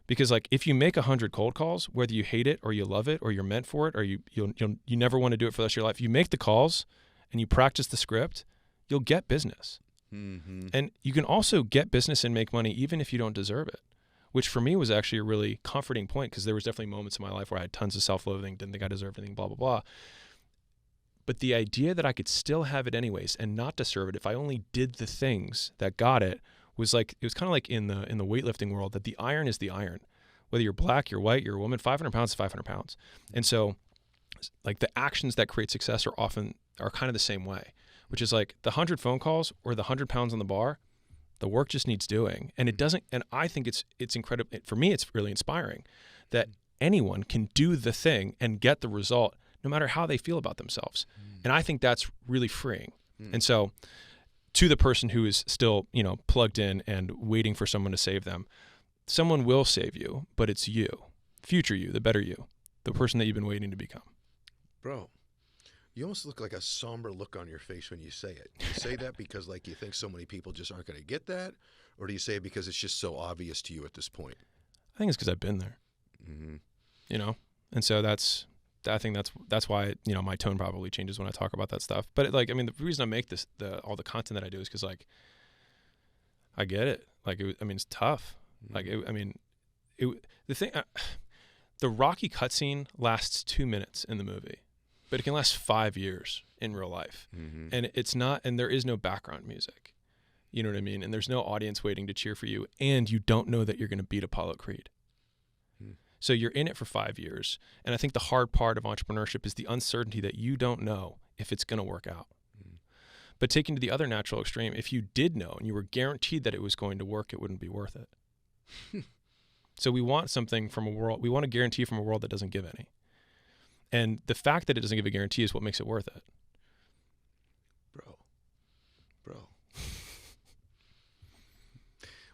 because like if you make 100 cold calls, whether you hate it or you love it or you're meant for it or you never want to do it for the rest of your life, you make the calls and you practice the script, you'll get business. And you can also get business and make money even if you don't deserve it, which for me was actually a really comforting point, because there was definitely moments in my life where I had tons of self-loathing, didn't think I deserved anything, blah, blah, blah. But the idea that I could still have it anyways and not deserve it if I only did the things that got it was like, it was kind of like in the weightlifting world, that the iron is the iron. Whether you're black, you're white, you're a woman, 500 pounds is 500 pounds. And so like the actions that create success are kind of the same way, which is like the 100 phone calls or the 100 pounds on the bar, the work just needs doing. And it doesn't, and I think it's incredible. For me, it's really inspiring that anyone can do the thing and get the result no matter how they feel about themselves. And I think that's really freeing. And so to the person who is still, plugged in and waiting for someone to save them, someone will save you, but it's you, future you, the better you, the person that you've been waiting to become. Bro, you almost look like a somber look on your face when you say it. Do you say that because like you think so many people just aren't going to get that? Or do you say it because it's just so obvious to you at this point? I think it's because I've been there, and so I think that's why, my tone probably changes when I talk about that stuff. But the reason I make all the content that I do is because like, I get it. Like, it's tough. Like, the Rocky cutscene lasts 2 minutes in the movie, but it can last 5 years in real life. And there is no background music, you know what I mean? And there's no audience waiting to cheer for you. And you don't know that you're going to beat Apollo Creed. So you're in it for 5 years. And I think the hard part of entrepreneurship is the uncertainty that you don't know if it's going to work out. But taking to the other natural extreme, if you did know and you were guaranteed that it was going to work, it wouldn't be worth it. So we want something from a world, we want a guarantee from a world that doesn't give any. And the fact that it doesn't give a guarantee is what makes it worth it. Bro.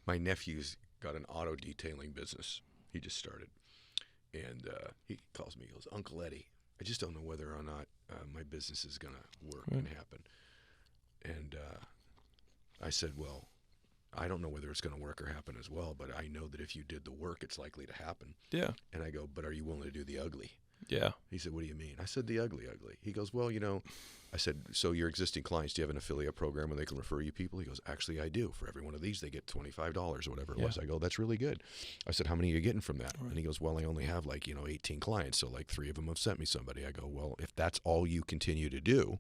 My nephew's got an auto detailing business. He just started. And he calls me, he goes, Uncle Eddie, I just don't know whether or not my business is going to work and happen. And I said, well, I don't know whether it's going to work or happen as well, but I know that if you did the work, it's likely to happen. Yeah. And I go, but are you willing to do the ugly? Yeah. He said, what do you mean? I said, the ugly. He goes, well, I said, so your existing clients, do you have an affiliate program where they can refer you people? He goes, actually, I do. For every one of these, they get $25 or whatever it was. I go, that's really good. I said, how many are you getting from that? Right. And he goes, well, I only have 18 clients. So 3 of them have sent me somebody. I go, well, if that's all you continue to do,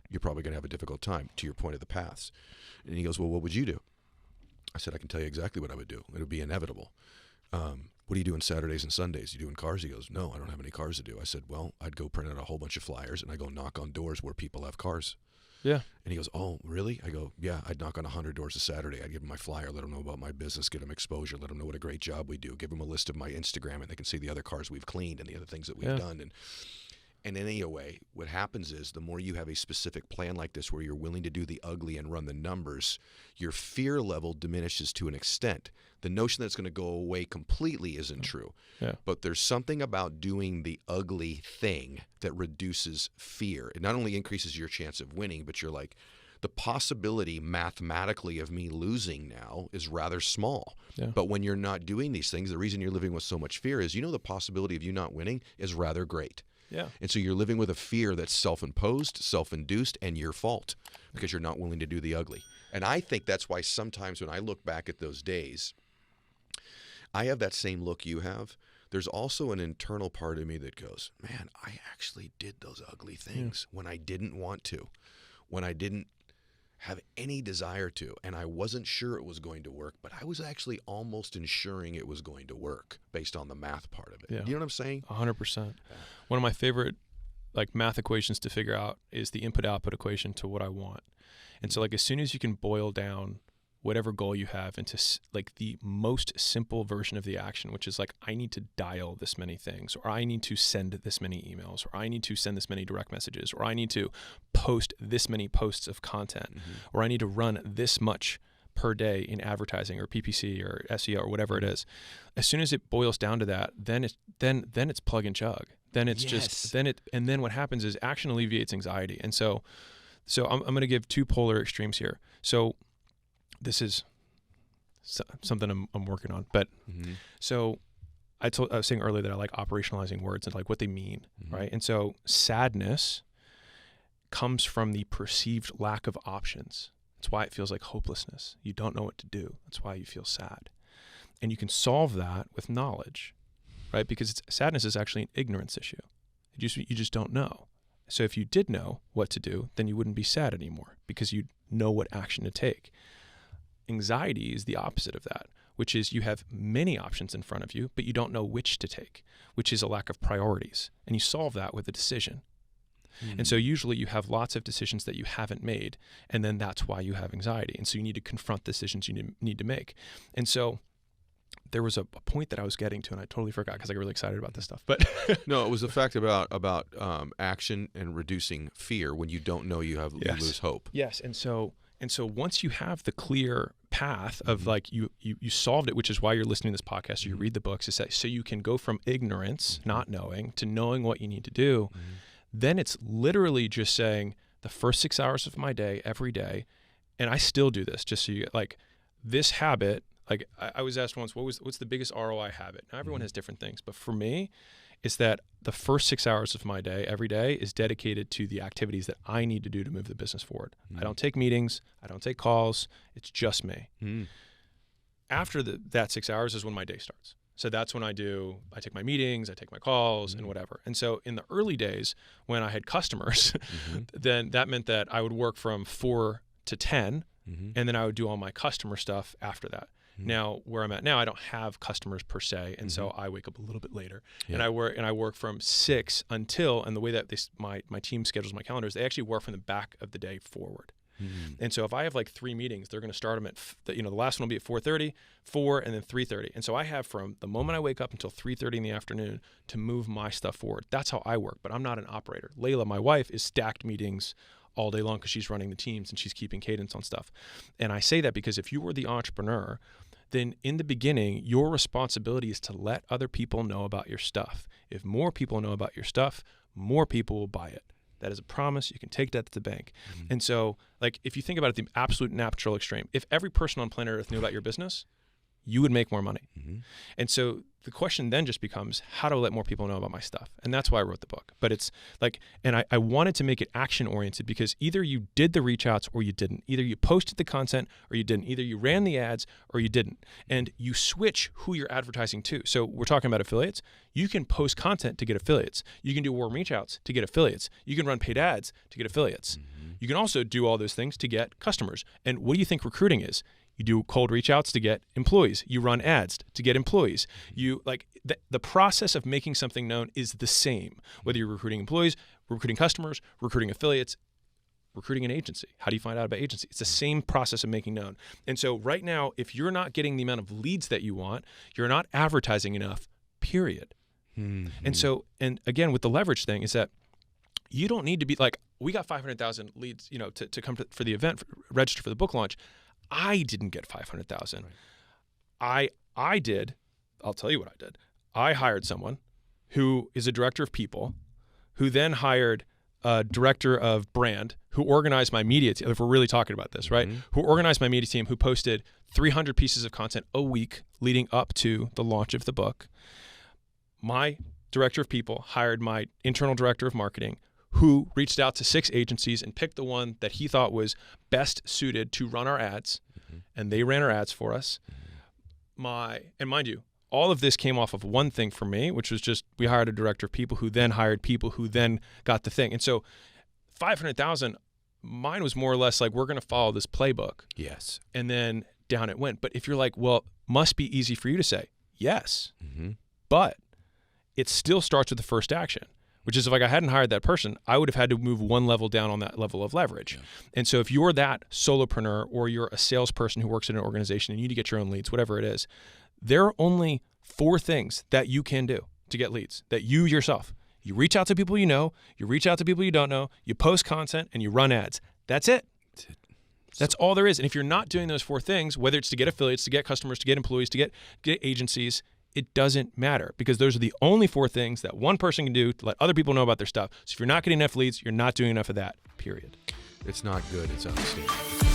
you're probably going to have a difficult time, to your point of the paths. And he goes, well, what would you do? I said, I can tell you exactly what I would do. It would be inevitable. What are you doing Saturdays and Sundays? You doing cars? He goes, no, I don't have any cars to do. I said, well, I'd go print out a whole bunch of flyers and I go knock on doors where people have cars. Yeah. And he goes, oh, really? I go, yeah, I'd knock on 100 doors a Saturday. I'd give them my flyer, let them know about my business, get them exposure, let them know what a great job we do, give them a list of my Instagram and they can see the other cars we've cleaned and the other things that we've done. And anyway, what happens is the more you have a specific plan like this where you're willing to do the ugly and run the numbers, your fear level diminishes to an extent. The notion that it's going to go away completely isn't true. Yeah. But there's something about doing the ugly thing that reduces fear. It not only increases your chance of winning, but you're like, the possibility mathematically of me losing now is rather small. Yeah. But when you're not doing these things, the reason you're living with so much fear is the possibility of you not winning is rather great. Yeah. And so you're living with a fear that's self-imposed, self-induced, and your fault because you're not willing to do the ugly. And I think that's why sometimes when I look back at those days, I have that same look you have. There's also an internal part of me that goes, man, I actually did those ugly things when I didn't want to, when I didn't have any desire to, and I wasn't sure it was going to work, but I was actually almost ensuring it was going to work based on the math part of it. Yeah. You know what I'm saying? 100%. Yeah. One of my favorite math equations to figure out is the input-output equation to what I want. And so as soon as you can boil down whatever goal you have into the most simple version of the action, which is I need to dial this many things, or I need to send this many emails, or I need to send this many direct messages, or I need to post this many posts of content, or I need to run this much per day in advertising or PPC or SEO or whatever it is. As soon as it boils down to that, then it's plug and chug. Then it's and then what happens is action alleviates anxiety. And so I'm going to give two polar extremes here. So this is something I'm working on. But so I was saying earlier that I like operationalizing words and what they mean, right? And so sadness comes from the perceived lack of options. That's why it feels like hopelessness. You don't know what to do. That's why you feel sad. And you can solve that with knowledge, right? Because sadness is actually an ignorance issue. You just don't know. So if you did know what to do, then you wouldn't be sad anymore because you know what action to take. Anxiety is the opposite of that, which is you have many options in front of you, but you don't know which to take, which is a lack of priorities. And you solve that with a decision. And so usually you have lots of decisions that you haven't made, and then that's why you have anxiety. And so you need to confront decisions you need to make. And so there was a point that I was getting to, and I totally forgot because I get really excited about this stuff. But no, it was the fact about action and reducing fear when you don't know you lose hope. Yes, and so once you have the clear path of you solved it, which is why you're listening to this podcast or you read the books, is that so you can go from ignorance, not knowing, to knowing what you need to do. Then it's literally just saying the first 6 hours of my day every day, and I still do this just so you get this habit. I was asked once, what's the biggest ROI habit? Now everyone has different things, but for me, it's that the first 6 hours of my day every day is dedicated to the activities that I need to do to move the business forward. I don't take meetings. I don't take calls. It's just me. After that 6 hours is when my day starts. So that's when I take my meetings, I take my calls and whatever. And so in the early days when I had customers, then that meant that I would work from 4 to 10 and then I would do all my customer stuff after that. Now, where I'm at now, I don't have customers per se, and so I wake up a little bit later, and I work from 6 until, and the way that my team schedules my calendars, they actually work from the back of the day forward. And so if I have 3 meetings, they're going to start them at the last one will be at 4:30, 4, and then 3:30. And so I have from the moment I wake up until 3:30 in the afternoon to move my stuff forward. That's how I work, but I'm not an operator. Layla, my wife, is stacked meetings all day long because she's running the teams and she's keeping cadence on stuff. And I say that because if you were the entrepreneur, then in the beginning, your responsibility is to let other people know about your stuff. If more people know about your stuff, more people will buy it. That is a promise. You can take that to the bank. And so, if you think about it, the absolute natural extreme, if every person on planet Earth knew about your business, you would make more money. And so the question then just becomes, how do I let more people know about my stuff? And that's why I wrote the book. But it's and I wanted to make it action oriented because either you did the reach outs or you didn't. Either you posted the content or you didn't. Either you ran the ads or you didn't. And you switch who you're advertising to. So we're talking about affiliates. You can post content to get affiliates. You can do warm reach outs to get affiliates. You can run paid ads to get affiliates. You can also do all those things to get customers. And what do you think recruiting is? You do cold reach outs to get employees. You run ads to get employees. You the process of making something known is the same, whether you're recruiting employees, recruiting customers, recruiting affiliates, recruiting an agency. How do you find out about agency? It's the same process of making known. And so right now, if you're not getting the amount of leads that you want, you're not advertising enough, period. And so, and again, with the leverage thing is that you don't need to be like, we got 500,000 leads, to come for the event, register for the book launch. I didn't get 500,000. Right. I did. I'll tell you what I did. I hired someone who is a director of people, who then hired a director of brand, who organized my media team, if we're really talking about this, right? Who organized my media team, who posted 300 pieces of content a week leading up to the launch of the book. My director of people hired my internal director of marketing, who reached out to 6 agencies and picked the one that he thought was best suited to run our ads. And they ran our ads for us. And mind you, all of this came off of one thing for me, which was just, we hired a director of people who then hired people who then got the thing. And so 500,000, mine was more or less like, we're going to follow this playbook. Yes. And then down it went. But if you're like, well, must be easy for you to say, yes, but it still starts with the first action, which is, if like I hadn't hired that person, I would have had to move one level down on that level of leverage. Yeah. And so if you're that solopreneur, or you're a salesperson who works in an organization and you need to get your own leads, whatever it is, there are only 4 things that you can do to get leads, that you yourself. You reach out to people you know, you reach out to people you don't know, you post content, and you run ads. That's it. That's all there is. And if you're not doing those 4 things, whether it's to get affiliates, to get customers, to get employees, to get agencies, it doesn't matter, because those are the only 4 things that one person can do to let other people know about their stuff. So if you're not getting enough leads, you're not doing enough of that, period. It's not good. It's unstable.